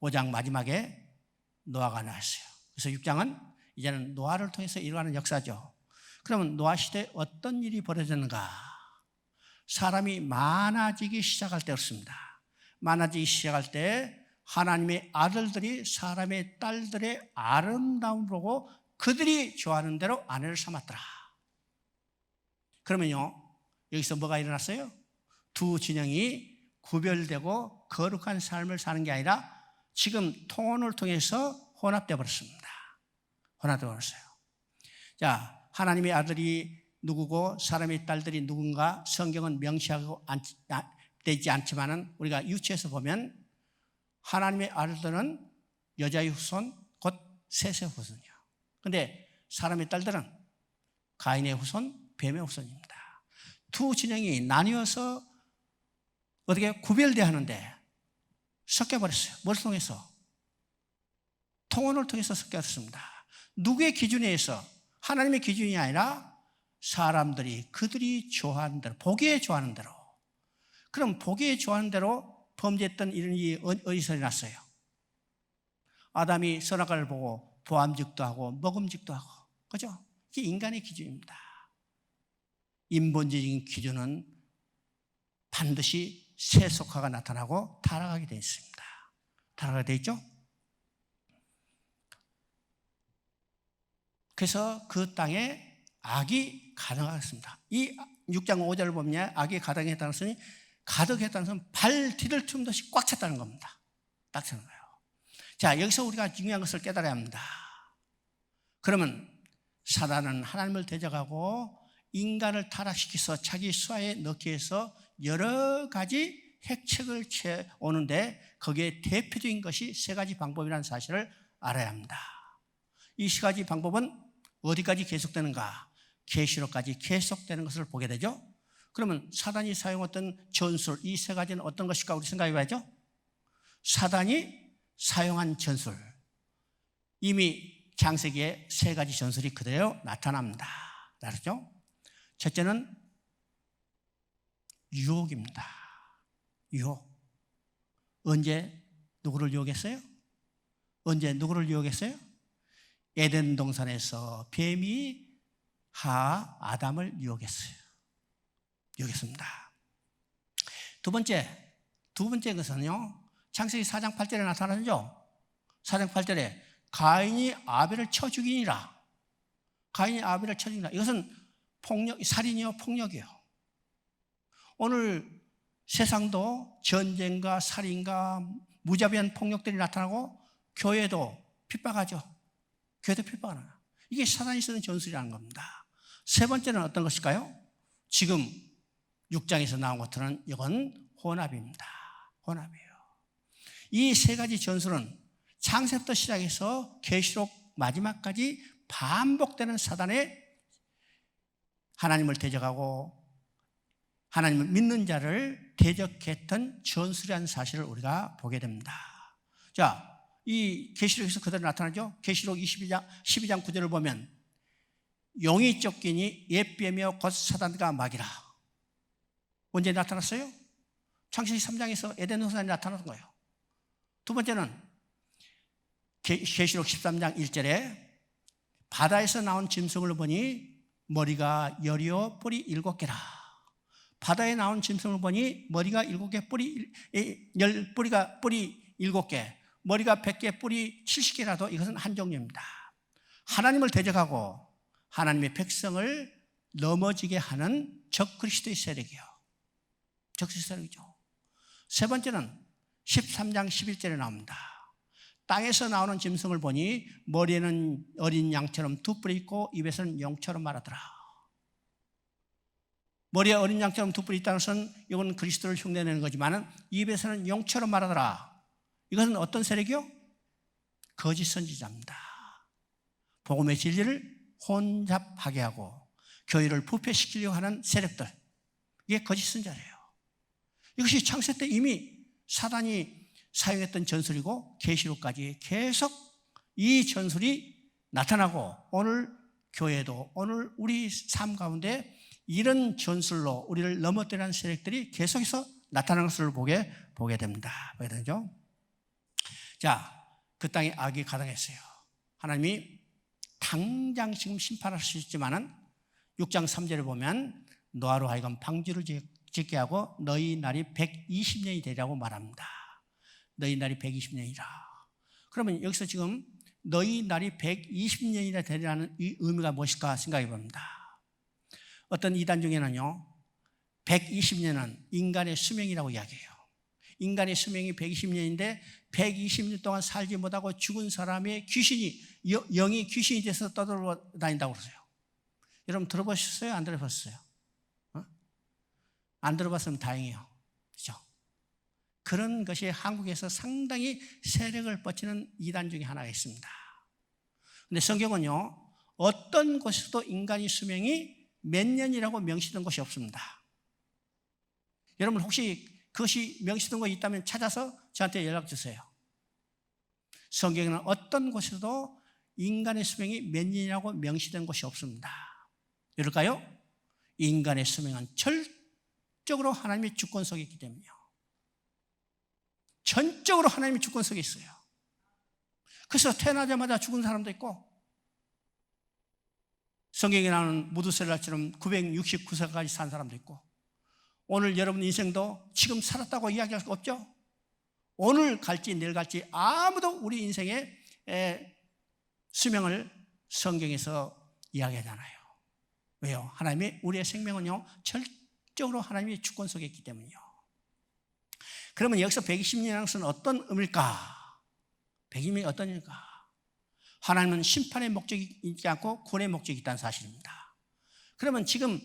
5장 마지막에 노아가 나왔어요. 그래서 6장은 이제는 노아를 통해서 일어나는 역사죠. 그러면 노아 시대에 어떤 일이 벌어졌는가? 사람이 많아지기 시작할 때였습니다. 많아지기 시작할 때 하나님의 아들들이 사람의 딸들의 아름다움을 보고 그들이 좋아하는 대로 아내를 삼았더라. 그러면요, 여기서 뭐가 일어났어요? 두 진영이 구별되고 거룩한 삶을 사는 게 아니라 지금 통혼을 통해서 혼합되어 버렸습니다. 혼합되어 버렸어요. 자, 하나님의 아들이 누구고 사람의 딸들이 누군가 성경은 명시하고 되지 않지만은 우리가 유치해서 보면 하나님의 아들들은 여자의 후손 곧 셋의 후손이요. 그런데 사람의 딸들은 가인의 후손, 뱀의 후손입니다. 두 진영이 나뉘어서 어떻게 구별돼야 하는데 섞여버렸어요. 뭘 통해서? 통혼을 통해서 섞였습니다. 누구의 기준에 의해서? 하나님의 기준이 아니라 사람들이 그들이 좋아하는 대로, 보기에 좋아하는 대로. 그럼 보기에 좋아하는 대로 범죄했던 이런 일이 어디서 났어요? 아담이 선악과를 보고 보암직도 하고 먹음직도 하고, 그죠? 이게 인간의 기준입니다. 인본주의적인 기준은 반드시 세속화가 나타나고 타락하게 되어 있습니다. 타락하게 되어 있죠? 그래서 그 땅에 악이 가득했습니다. 이 6장 5절을 보면 악이 가득했다는 것은 발 디딜 틈도 없이 꽉 찼다는 겁니다. 딱 차는 거예요. 자, 여기서 우리가 중요한 것을 깨달아야 합니다. 그러면 사단은 하나님을 대적하고 인간을 타락시켜서 자기 수하에 넣기 위해서 여러 가지 핵책을 채우는데 거기에 대표적인 것이 세 가지 방법이라는 사실을 알아야 합니다. 이 세 가지 방법은 어디까지 계속되는가? 계시록까지 계속되는 것을 보게 되죠. 그러면 사단이 사용했던 전술, 이 세 가지는 어떤 것일까 우리 생각해 봐야죠. 사단이 사용한 전술, 이미 창세기에 세 가지 전술이 그대로 나타납니다. 알았죠? 첫째는 유혹입니다. 유혹. 언제 누구를 유혹했어요? 언제 누구를 유혹했어요? 에덴 동산에서 뱀이 아담을 유혹했어요. 유혹했습니다. 두 번째 것은요, 창세기 4장 8절에 나타나죠. 4장 8절에 가인이 아벨을 쳐 죽이니라. 가인이 아벨을 쳐 죽이니라. 이것은 살인이요, 폭력이요. 오늘 세상도 전쟁과 살인과 무자비한 폭력들이 나타나고 교회도 핍박하죠. 교회도 핍박하는 거예요. 이게 사단이 쓰는 전술이라는 겁니다. 세 번째는 어떤 것일까요? 지금 6장에서 나온 것들은 이건 혼합입니다. 혼합이에요. 이 세 가지 전술은 창세부터 시작해서 계시록 마지막까지 반복되는 사단의 하나님을 대적하고 하나님을 믿는 자를 대적했던 전술이라는 사실을 우리가 보게 됩니다. 자, 이 계시록에서 그대로 나타나죠. 계시록 12장 9절을 보면 용이 쫓기니 옛뱀이여 곧 사단과 마귀라. 언제 나타났어요? 창세기 3장에서 에덴 동산에 나타난 거예요. 두 번째는 계시록 13장 1절에 바다에서 나온 짐승을 보니 머리가 10이요 뿔이 7개라. 바다에 나온 짐승을 보니 머리가 7개, 뿌리가 뿔이 7개, 머리가 100개, 뿔이 70개라도 이것은 한 종류입니다. 하나님을 대적하고 하나님의 백성을 넘어지게 하는 적그리스도의 세력이요. 적그리스도 세력이죠. 세 번째는 13장 11절에 나옵니다. 땅에서 나오는 짐승을 보니 머리에는 어린 양처럼 두 뿔이 있고 입에서는 용처럼 말하더라. 머리에 어린 양처럼 두 뿔이 있다는 것은 이건 그리스도를 흉내내는 거지만 입에서는 용처럼 말하더라. 이것은 어떤 세력이요? 거짓 선지자입니다. 복음의 진리를 혼잡하게 하고 교회를 부패시키려고 하는 세력들, 이게 거짓 선지자예요. 이것이 창세 때 이미 사단이 사용했던 전술이고 계시록까지 계속 이 전술이 나타나고 오늘 교회도 오늘 우리 삶 가운데 이런 전술로 우리를 넘어뜨리는 세력들이 계속해서 나타나는 것을 보게 됩니다. 보게 되죠? 자, 그 땅에 악이 가득했어요. 하나님이 당장 지금 심판하실 수 있지만은 6장 3절에 보면 노아로 하여금 방주를 짓게 하고 너희 날이 120년이 되리라고 말합니다. 너희 날이 120년이라. 그러면 여기서 지금 너희 날이 120년이나 되리라는 이 의미가 무엇일까 생각해 봅니다. 어떤 이단 중에는요, 120년은 인간의 수명이라고 이야기해요. 인간의 수명이 120년인데 120년 동안 살지 못하고 죽은 사람의 영이 귀신이 돼서 떠돌아다닌다고 그러세요. 여러분 들어보셨어요? 안 들어보셨어요? 안 들어봤으면 다행이에요. 그렇죠? 그런 것이 한국에서 상당히 세력을 뻗치는 이단 중에 하나가 있습니다. 그런데 성경은요, 어떤 곳에서도 인간의 수명이 몇 년이라고 명시된 것이 없습니다. 여러분 혹시 그것이 명시된 것이 있다면 찾아서 저한테 연락 주세요. 성경에는 어떤 곳에서도 인간의 수명이 몇 년이라고 명시된 것이 없습니다. 이럴까요? 인간의 수명은 전적으로 하나님의 주권 속에 있기 때문이요. 전적으로 하나님의 주권 속에 있어요. 그래서 태어나자마자 죽은 사람도 있고 성경에 나오는 무두셀라처럼 969세까지 산 사람도 있고 오늘 여러분 인생도 지금 살았다고 이야기할 수 없죠. 오늘 갈지 내일 갈지 아무도 우리 인생의 수명을 성경에서 이야기하잖아요. 왜요? 하나님이 우리의 생명은요 절적으로 하나님의 주권 속에 있기 때문이요. 그러면 여기서 120년이라는 것은 어떤 의미일까? 120년이 어떤 의미일까? 하나님은 심판의 목적이 있지 않고 구원의 목적이 있다는 사실입니다. 그러면 지금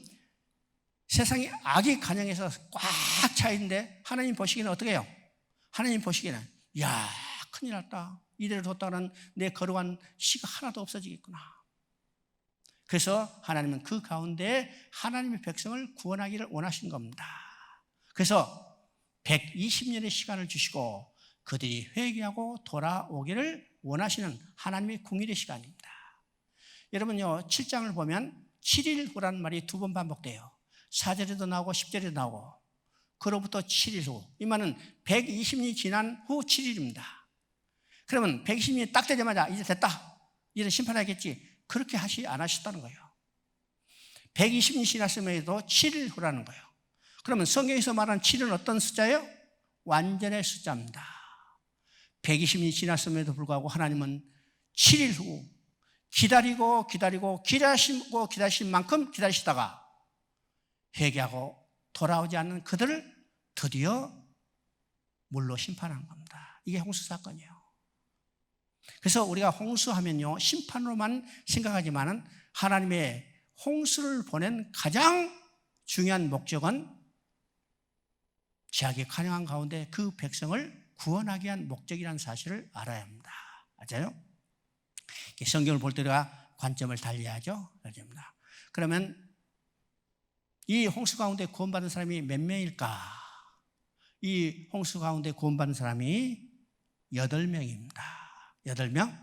세상이 악이 간영해서 꽉 차 있는데 하나님 보시기에는 어떻게 해요? 하나님 보시기에는 야 큰일 났다. 이대로 뒀다가는 내 거룩한 씨가 하나도 없어지겠구나. 그래서 하나님은 그 가운데 하나님의 백성을 구원하기를 원하신 겁니다. 그래서 120년의 시간을 주시고 그들이 회개하고 돌아오기를 원하시는 하나님의 궁일의 시간입니다. 여러분요 7장을 보면 7일 후라는 말이 2번 반복돼요. 4절에도 나오고 10절에도 나오고 그로부터 7일 후, 이 말은 120년이 지난 후 7일입니다. 그러면 120년이 딱 되자마자 이제 됐다, 이제 심판하겠지, 그렇게 안 하셨다는 거예요. 120년이 지났음에도 7일 후라는 거예요. 그러면 성경에서 말하는 7일은 어떤 숫자예요? 완전의 숫자입니다. 120년이 지났음에도 불구하고 하나님은 7일 후 기다리고 기다리신 만큼 기다리시다가 회개하고 돌아오지 않는 그들을 드디어 물로 심판하는 겁니다. 이게 홍수 사건이에요. 그래서 우리가 홍수하면요 심판으로만 생각하지만은 하나님의 홍수를 보낸 가장 중요한 목적은 죄악의 간영한 가운데 그 백성을 구원하기 위한 목적이라는 사실을 알아야 합니다. 맞아요? 성경을 볼 때 우리가 관점을 달리해야죠. 그러면 이 홍수 가운데 구원받은 사람이 몇 명일까? 이 홍수 가운데 구원받은 사람이 8명입니다. 8명?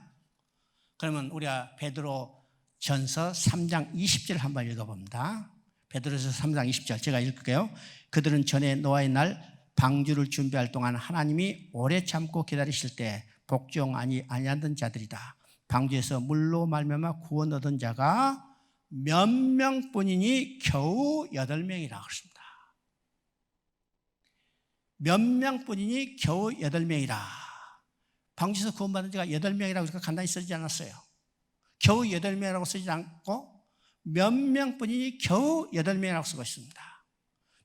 그러면 우리가 베드로 전서 3장 20절 한번 읽어봅니다. 베드로서 3장 20절 제가 읽을게요. 그들은 전에 노아의 날 방주를 준비할 동안 하나님이 오래 참고 기다리실 때 복종 아니하던 자들이다. 방주에서 물로 말미암아 구원 얻은 자가 몇 명뿐이니 겨우 8명이라고 했습니다. 몇 명뿐이니 겨우 8명이라. 방주에서 구원받은 자가 8명이라고 간단히 쓰지 않았어요. 겨우 8명이라고 쓰지 않고 몇 명뿐이니 겨우 8명이라고 쓰고 있습니다.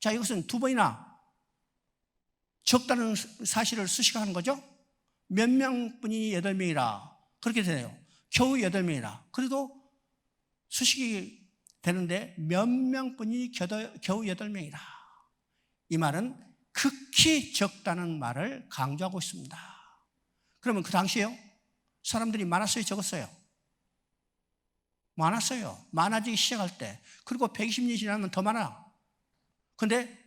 자, 이것은 2번이나 적다는 사실을 수식하는 거죠. 몇 명뿐이니 8명이라 그렇게 되네요. 겨우 8명이라. 그래도 수식이 되는데 몇 명뿐이니 겨우 8명이라. 이 말은 극히 적다는 말을 강조하고 있습니다. 그러면 그 당시에요 사람들이 많았어요, 적었어요? 많았어요. 많아지기 시작할 때. 그리고 120년이 지나면 더 많아. 그런데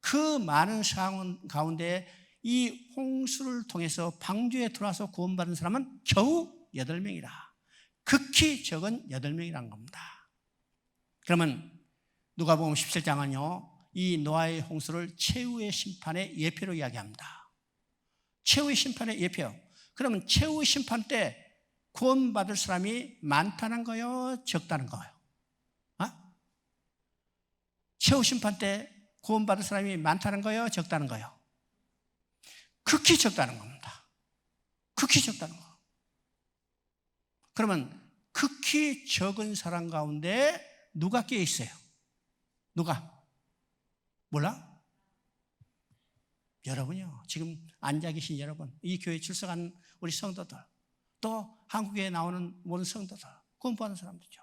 그 많은 상황 가운데 이 홍수를 통해서 방주에 들어와서 구원받은 사람은 겨우 8명이라. 극히 적은 8명이라는 겁니다. 그러면 누가복음 17장은요 이 노아의 홍수를 최후의 심판의 예표로 이야기합니다. 최후의 심판의 예표. 그러면 최후의 심판 때 구원받을 사람이 많다는 거요, 적다는 거요? 최후 심판 때 구원받을 사람이 많다는 거요, 적다는 거요? 극히 적다는 겁니다. 극히 적다는 거. 그러면 극히 적은 사람 가운데 누가 끼어 있어요? 누가? 몰라? 여러분이요. 지금 앉아 계신 여러분, 이 교회에 출석한 우리 성도들, 또 한국에 나오는 모든 성도들, 구원받은 사람들이죠.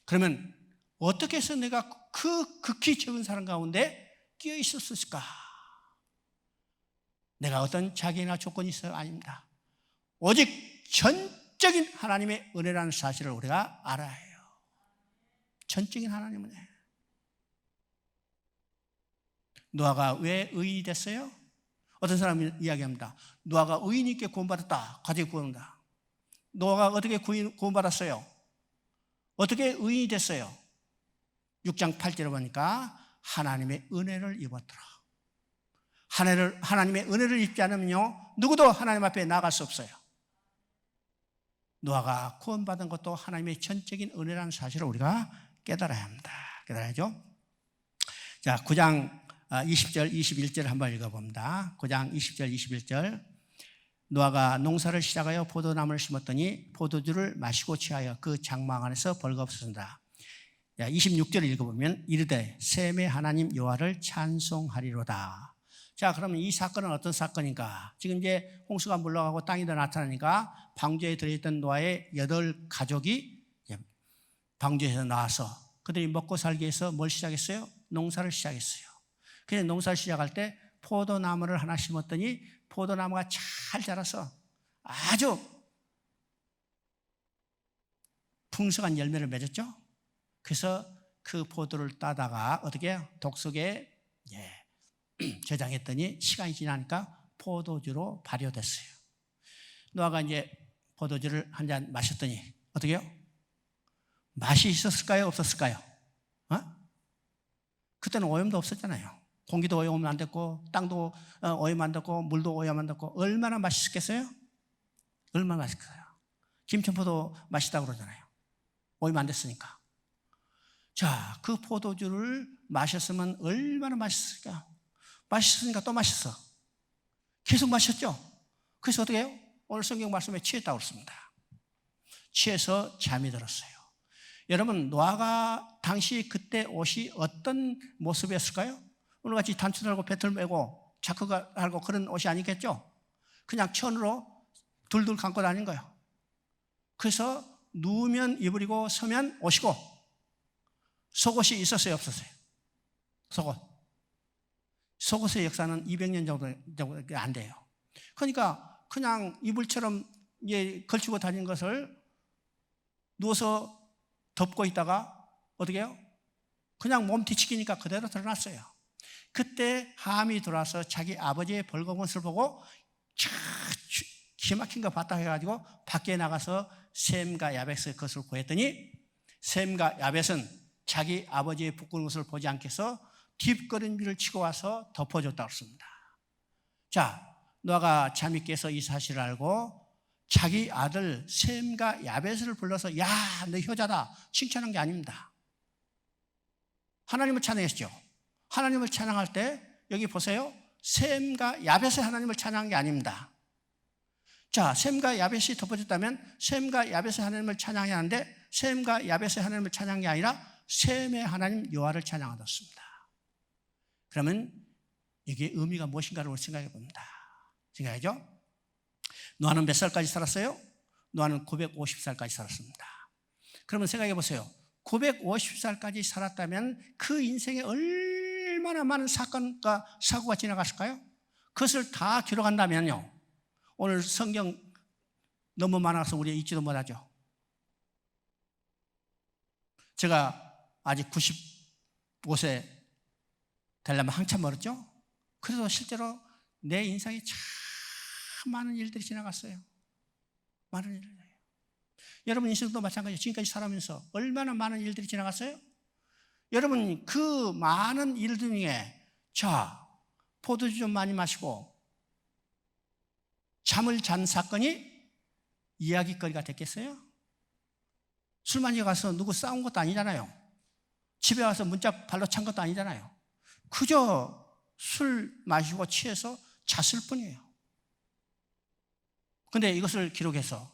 그러면 어떻게 해서 내가 그 극히 적은 사람 가운데 끼어 있었을까? 내가 어떤 자격이나 조건이 있어요? 아닙니다. 오직 전적인 하나님의 은혜라는 사실을 우리가 알아야 해요. 전적인 하나님의 은혜. 노아가 왜 의인이 됐어요? 어떤 사람이 이야기합니다. 노아가 의인님께 구원받았다. 가지고 구원한다. 노아가 어떻게 구원받았어요? 어떻게 의인이 됐어요? 6장 8절에 보니까 하나님의 은혜를 입었더라. 하나님의 은혜를 입지 않으면요 누구도 하나님 앞에 나갈 수 없어요. 노아가 구원받은 것도 하나님의 전적인 은혜라는 사실을 우리가 깨달아야 합니다. 깨달아야죠. 자, 9장 20절, 21절 한번 읽어봅니다. 9장 20절, 21절. 노아가 농사를 시작하여 포도나무를 심었더니 포도주를 마시고 취하여 그 장막 안에서 벌거벗었다. 26절을 읽어보면 이르되 셈의 하나님 여호와를 찬송하리로다. 자, 그러면 이 사건은 어떤 사건인가? 지금 이제 홍수가 물러가고 땅이 더 나타나니까 방주에 들어있던 노아의 8가족이 방주에서 나와서 그들이 먹고 살기 위해서 뭘 시작했어요? 농사를 시작했어요. 그래서 농사를 시작할 때 포도나무를 하나 심었더니 포도나무가 잘 자라서 아주 풍성한 열매를 맺었죠. 그래서 그 포도를 따다가 어떻게 해요? 독석에 저장했더니 시간이 지나니까 포도주로 발효됐어요. 노아가 이제 포도주를 한 잔 마셨더니 어떻게 해요? 맛이 있었을까요? 없었을까요? 그때는 오염도 없었잖아요. 공기도 오염 안 됐고 땅도 오염 안 됐고 물도 오염 안 됐고 얼마나 맛있겠어요? 얼마나 맛있겠어요? 김천포도 맛있다고 그러잖아요. 오염 안 됐으니까. 자, 그 포도주를 마셨으면 얼마나 맛있을까? 맛있으니까 또 마셨어. 계속 마셨죠? 그래서 어떻게 해요? 오늘 성경 말씀에 취했다고 그랬습니다. 취해서 잠이 들었어요. 여러분, 노아가 당시 그때 옷이 어떤 모습이었을까요? 오늘같이 단추 달고 배틀 메고 자크가 달고 그런 옷이 아니겠죠? 그냥 천으로 둘둘 감고 다닌 거예요. 그래서 누우면 이불이고 서면 옷이고 속옷이 있었어요, 없었어요? 속옷의 역사는 200년 정도 안 돼요. 그러니까 그냥 이불처럼 걸치고 다닌 것을 누워서 덮고 있다가 어떻게 해요? 그냥 몸 뒤치기니까 그대로 드러났어요. 그때 함이 들어와서 자기 아버지의 벌거벗을 보고 기막힌 거 봤다 해가지고 밖에 나가서 셈과 야벳의 것을 구했더니 셈과 야벳은 자기 아버지의 부끄러운 것을 보지 않겠어 뒷걸음질을 치고 와서 덮어줬다고 했습니다. 자, 노아가 잠이 깨서 이 사실을 알고 자기 아들 셈과 야벳을 불러서 야, 너 효자다 칭찬한 게 아닙니다. 하나님을 찬양했죠. 하나님을 찬양할 때 여기 보세요. 셈과 야벳의 하나님을 찬양한 게 아닙니다. 자, 셈과 야벳이 덮어졌다면 셈과 야벳의 하나님을 찬양해야 하는데 셈과 야벳의 하나님을 찬양한 게 아니라 셈의 하나님 여호와를 찬양하였습니다. 그러면 이게 의미가 무엇인가를 생각해 봅니다. 생각하죠? 노아는 몇 살까지 살았어요? 노아는 950살까지 살았습니다. 그러면 생각해 보세요. 950살까지 살았다면 그 인생에 얼마나 많은 사건과 사고가 지나갔을까요? 그것을 다 기록한다면요, 오늘 성경 너무 많아서 우리 읽지도 못하죠. 제가 아직 95세 되려면 한참 멀었죠. 그래도 실제로 내 인생에 참 많은 일들이 지나갔어요. 많은 일들. 여러분 인생도 마찬가지예요. 지금까지 살아면서 얼마나 많은 일들이 지나갔어요? 여러분 그 많은 일들 중에 자, 포도주 좀 많이 마시고 잠을 잔 사건이 이야기거리가 됐겠어요? 술 마시고 가서 누구 싸운 것도 아니잖아요. 집에 와서 문짝 발로 찬 것도 아니잖아요. 그저 술 마시고 취해서 잤을 뿐이에요. 근데 이것을 기록해서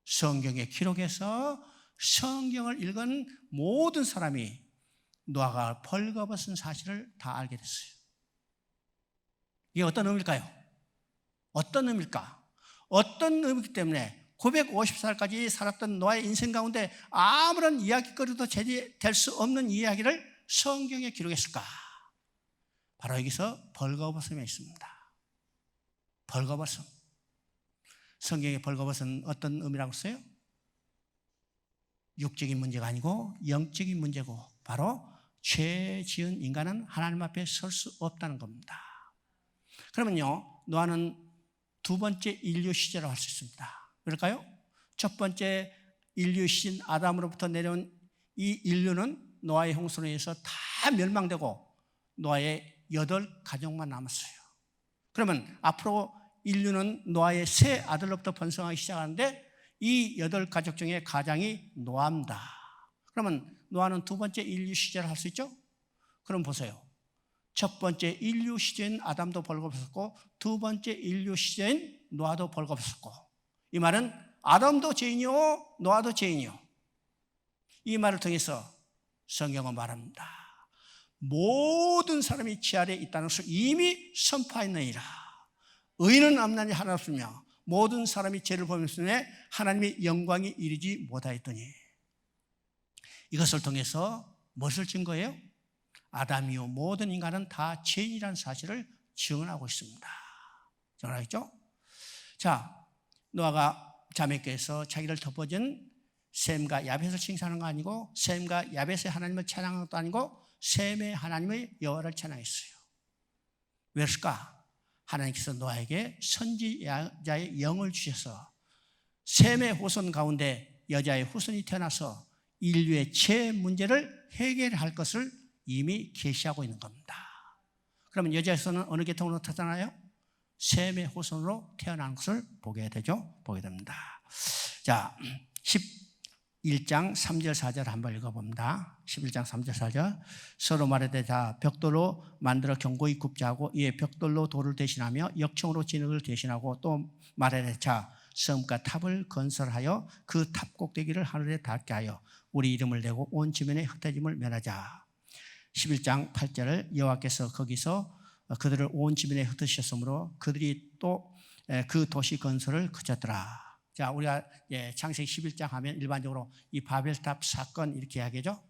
성경에 기록해서 성경을 읽은 모든 사람이 노아가 벌거벗은 사실을 다 알게 됐어요. 이게 어떤 의미일까요? 어떤 의미일까? 어떤 의미이기 때문에 950살까지 살았던 노아의 인생 가운데 아무런 이야기거리도 제기될 수 없는 이야기를 성경에 기록했을까? 바로 여기서 벌거벗음에 있습니다. 벌거벗음. 성경의 벌거벗은 어떤 의미라고 써요? 육적인 문제가 아니고 영적인 문제고 바로 죄 지은 인간은 하나님 앞에 설 수 없다는 겁니다. 그러면요, 노아는 두 번째 인류 시제라고 할 수 있습니다. 그럴까요? 첫 번째 인류 시인 아담으로부터 내려온 이 인류는 노아의 홍수로 인해서 다 멸망되고 노아의 8가족만 남았어요. 그러면 앞으로 인류는 노아의 세 아들로부터 번성하기 시작하는데 이 8가족 중에 가장이 노아입니다. 그러면 노아는 두 번째 인류 시제를 할 수 있죠? 그럼 보세요. 첫 번째 인류 시대인 아담도 벌거벗었고 두 번째 인류 시대인 노아도 벌거벗었고, 이 말은 아담도 죄인이요 노아도 죄인이요. 이 말을 통해서 성경은 말합니다. 모든 사람이 죄 아래에 있다는 것을 이미 선포했느니라. 의인은 없나니 하나 없으며 모든 사람이 죄를 범했으니 하나님의 영광이 이르지 못하였더니, 이것을 통해서 무엇을 증거해요? 아담 이후 모든 인간은 다 죄인이라는 사실을 증언하고 있습니다. 증언하겠죠? 자, 노아가 자매께서 자기를 덮어준 셈과 야벳을 칭찬하는 거 아니고, 셈과 야벳의 하나님을 찬양한 것도 아니고, 셈의 하나님의 여호와를 찬양했어요. 왜일까? 하나님께서 노아에게 선지자의 영을 주셔서 셈의 후손 가운데 여자의 후손이 태어나서 인류의 죄 문제를 해결할 것을 이미 계시하고 있는 겁니다. 그러면 여자의 후손은 어느 계통으로 태어나요? 셈의 후손으로 태어난 것을 보게 되죠. 보게 됩니다. 자, 11장 3절 4절 한번 읽어봅니다. 11장 3절 4절. 서로 말하되 자 벽돌로 만들어 견고히 굽자 하고 이에 벽돌로 돌을 대신하며 역청으로 진흙을 대신하고 또 말하되 자 성과 탑을 건설하여 그 탑 꼭대기를 하늘에 닿게 하여 우리 이름을 내고 온 주변의 흩어짐을 면하자. 11장 8절. 여호와께서 거기서 그들을 온 주변에 흩으셨으므로 그들이 또 그 도시 건설을 그쳤더라. 자, 우리가 창세기 11장 하면 일반적으로 이 바벨탑 사건 이렇게 이야기하죠.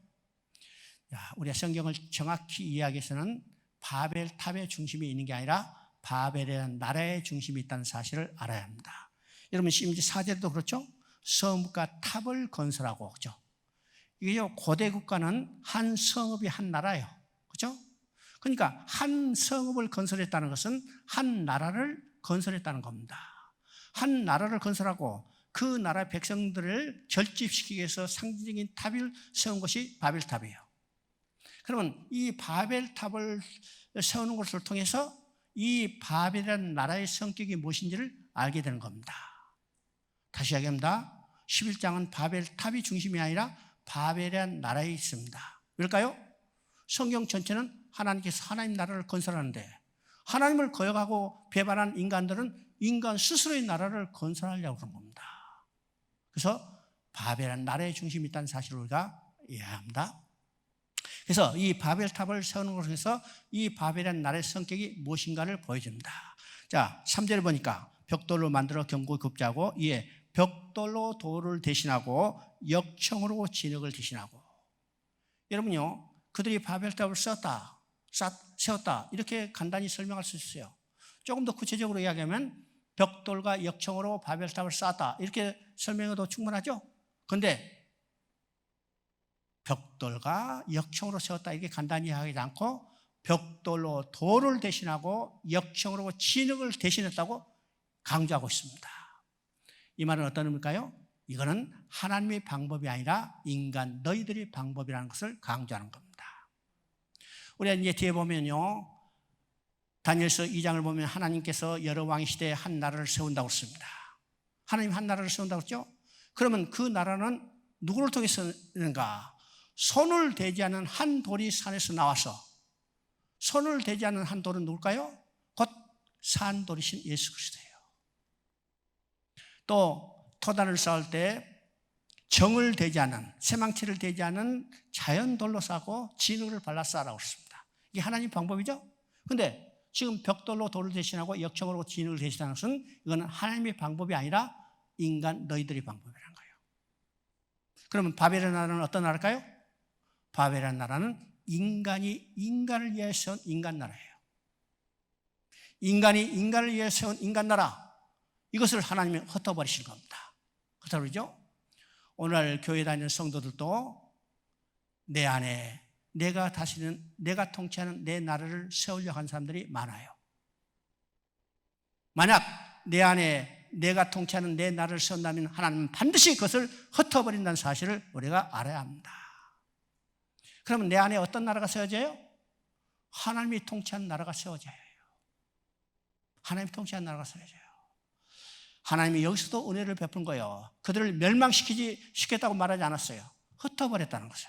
우리가 성경을 정확히 이해하기 위해서는 바벨탑의 중심이 있는 게 아니라 바벨이라는 나라의 중심이 있다는 사실을 알아야 합니다. 여러분 심지어 4절도 그렇죠. 성읍과 탑을 건설하고, 그렇죠. 이게 고대 국가는 한 성읍이 한 나라예요. 그렇죠? 그러니까 한 성읍을 건설했다는 것은 한 나라를 건설했다는 겁니다. 한 나라를 건설하고 그 나라 백성들을 결집시키기 위해서 상징적인 탑을 세운 것이 바벨탑이에요. 그러면 이 바벨탑을 세우는 것을 통해서 이 바벨이라는 나라의 성격이 무엇인지를 알게 되는 겁니다. 다시 이야기합니다. 11장은 바벨탑이 중심이 아니라 바벨이라는 나라에 있습니다. 왜일까요? 성경 전체는 하나님께서 하나님 나라를 건설하는데 하나님을 거역하고 배반한 인간들은 인간 스스로의 나라를 건설하려고 그런 겁니다. 그래서 바벨이라는 나라의 중심이 있다는 사실을 우리가 이해합니다. 그래서 이 바벨탑을 세우는 것을 통해서 이 바벨이라는 나라의 성격이 무엇인가를 보여줍니다. 자, 3절에 보니까 벽돌로 만들어 견고히 굽자 하고 이에 벽돌로 돌을 대신하고 역청으로 진흙을 대신하고. 여러분요, 그들이 바벨탑을 세웠다 이렇게 간단히 설명할 수 있어요. 조금 더 구체적으로 이야기하면 벽돌과 역청으로 바벨탑을 쌓았다 이렇게 설명해도 충분하죠. 그런데 벽돌과 역청으로 세웠다 이렇게 간단히 이야기하지 않고 벽돌로 돌을 대신하고 역청으로 진흙을 대신했다고 강조하고 있습니다. 이 말은 어떤 의미일까요? 이거는 하나님의 방법이 아니라 인간 너희들의 방법이라는 것을 강조하는 겁니다. 우리가 이제 뒤에 보면요, 다니엘서 2장을 보면 하나님께서 여러 왕의 시대에 한 나라를 세운다고 했습니다. 하나님 한 나라를 세운다고 했죠. 그러면 그 나라는 누구를 통해서 세우는가? 손을 대지 않은 한 돌이 산에서 나와서, 손을 대지 않은 한 돌은 누굴까요? 곧 산돌이신 예수 그리스도예요. 또 토단을 쌓을 때 정을 대지 않은, 새망치를 대지 않은 자연돌로 쌓고 진흙을 발라 쌓으라고 했습니다. 이게 하나님 방법이죠. 그런데 지금 벽돌로 돌을 대신하고 역청으로 진흙을 대신하는 것은 이거는 하나님의 방법이 아니라 인간 너희들의 방법이라는 거예요. 그러면 바벨의 나라는 어떤 나라일까요? 바벨의 나라는 인간이 인간을 위해 세운 인간 나라예요. 인간이 인간을 위해 세운 인간 나라, 이것을 하나님이 흩어버리신 겁니다. 그렇죠? 오늘 교회 다니는 성도들도 내 안에 내가 통치하는 내 나라를 세우려고 하는 사람들이 많아요. 만약 내 안에 내가 통치하는 내 나라를 세운다면 하나님은 반드시 그것을 흩어버린다는 사실을 우리가 알아야 합니다. 그러면 내 안에 어떤 나라가 세워져요? 하나님이 통치하는 나라가 세워져요. 하나님이 통치하는 나라가 세워져요. 하나님이 여기서도 은혜를 베푼 거예요. 그들을 멸망시키겠다고 말하지 않았어요. 흩어버렸다는 거죠.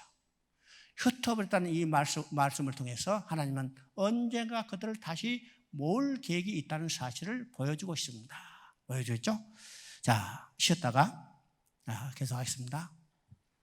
흩어버렸다는 이 말씀을 통해서 하나님은 언젠가 그들을 다시 모을 계획이 있다는 사실을 보여주고 있습니다. 보여주죠? 자, 쉬었다가 계속하겠습니다.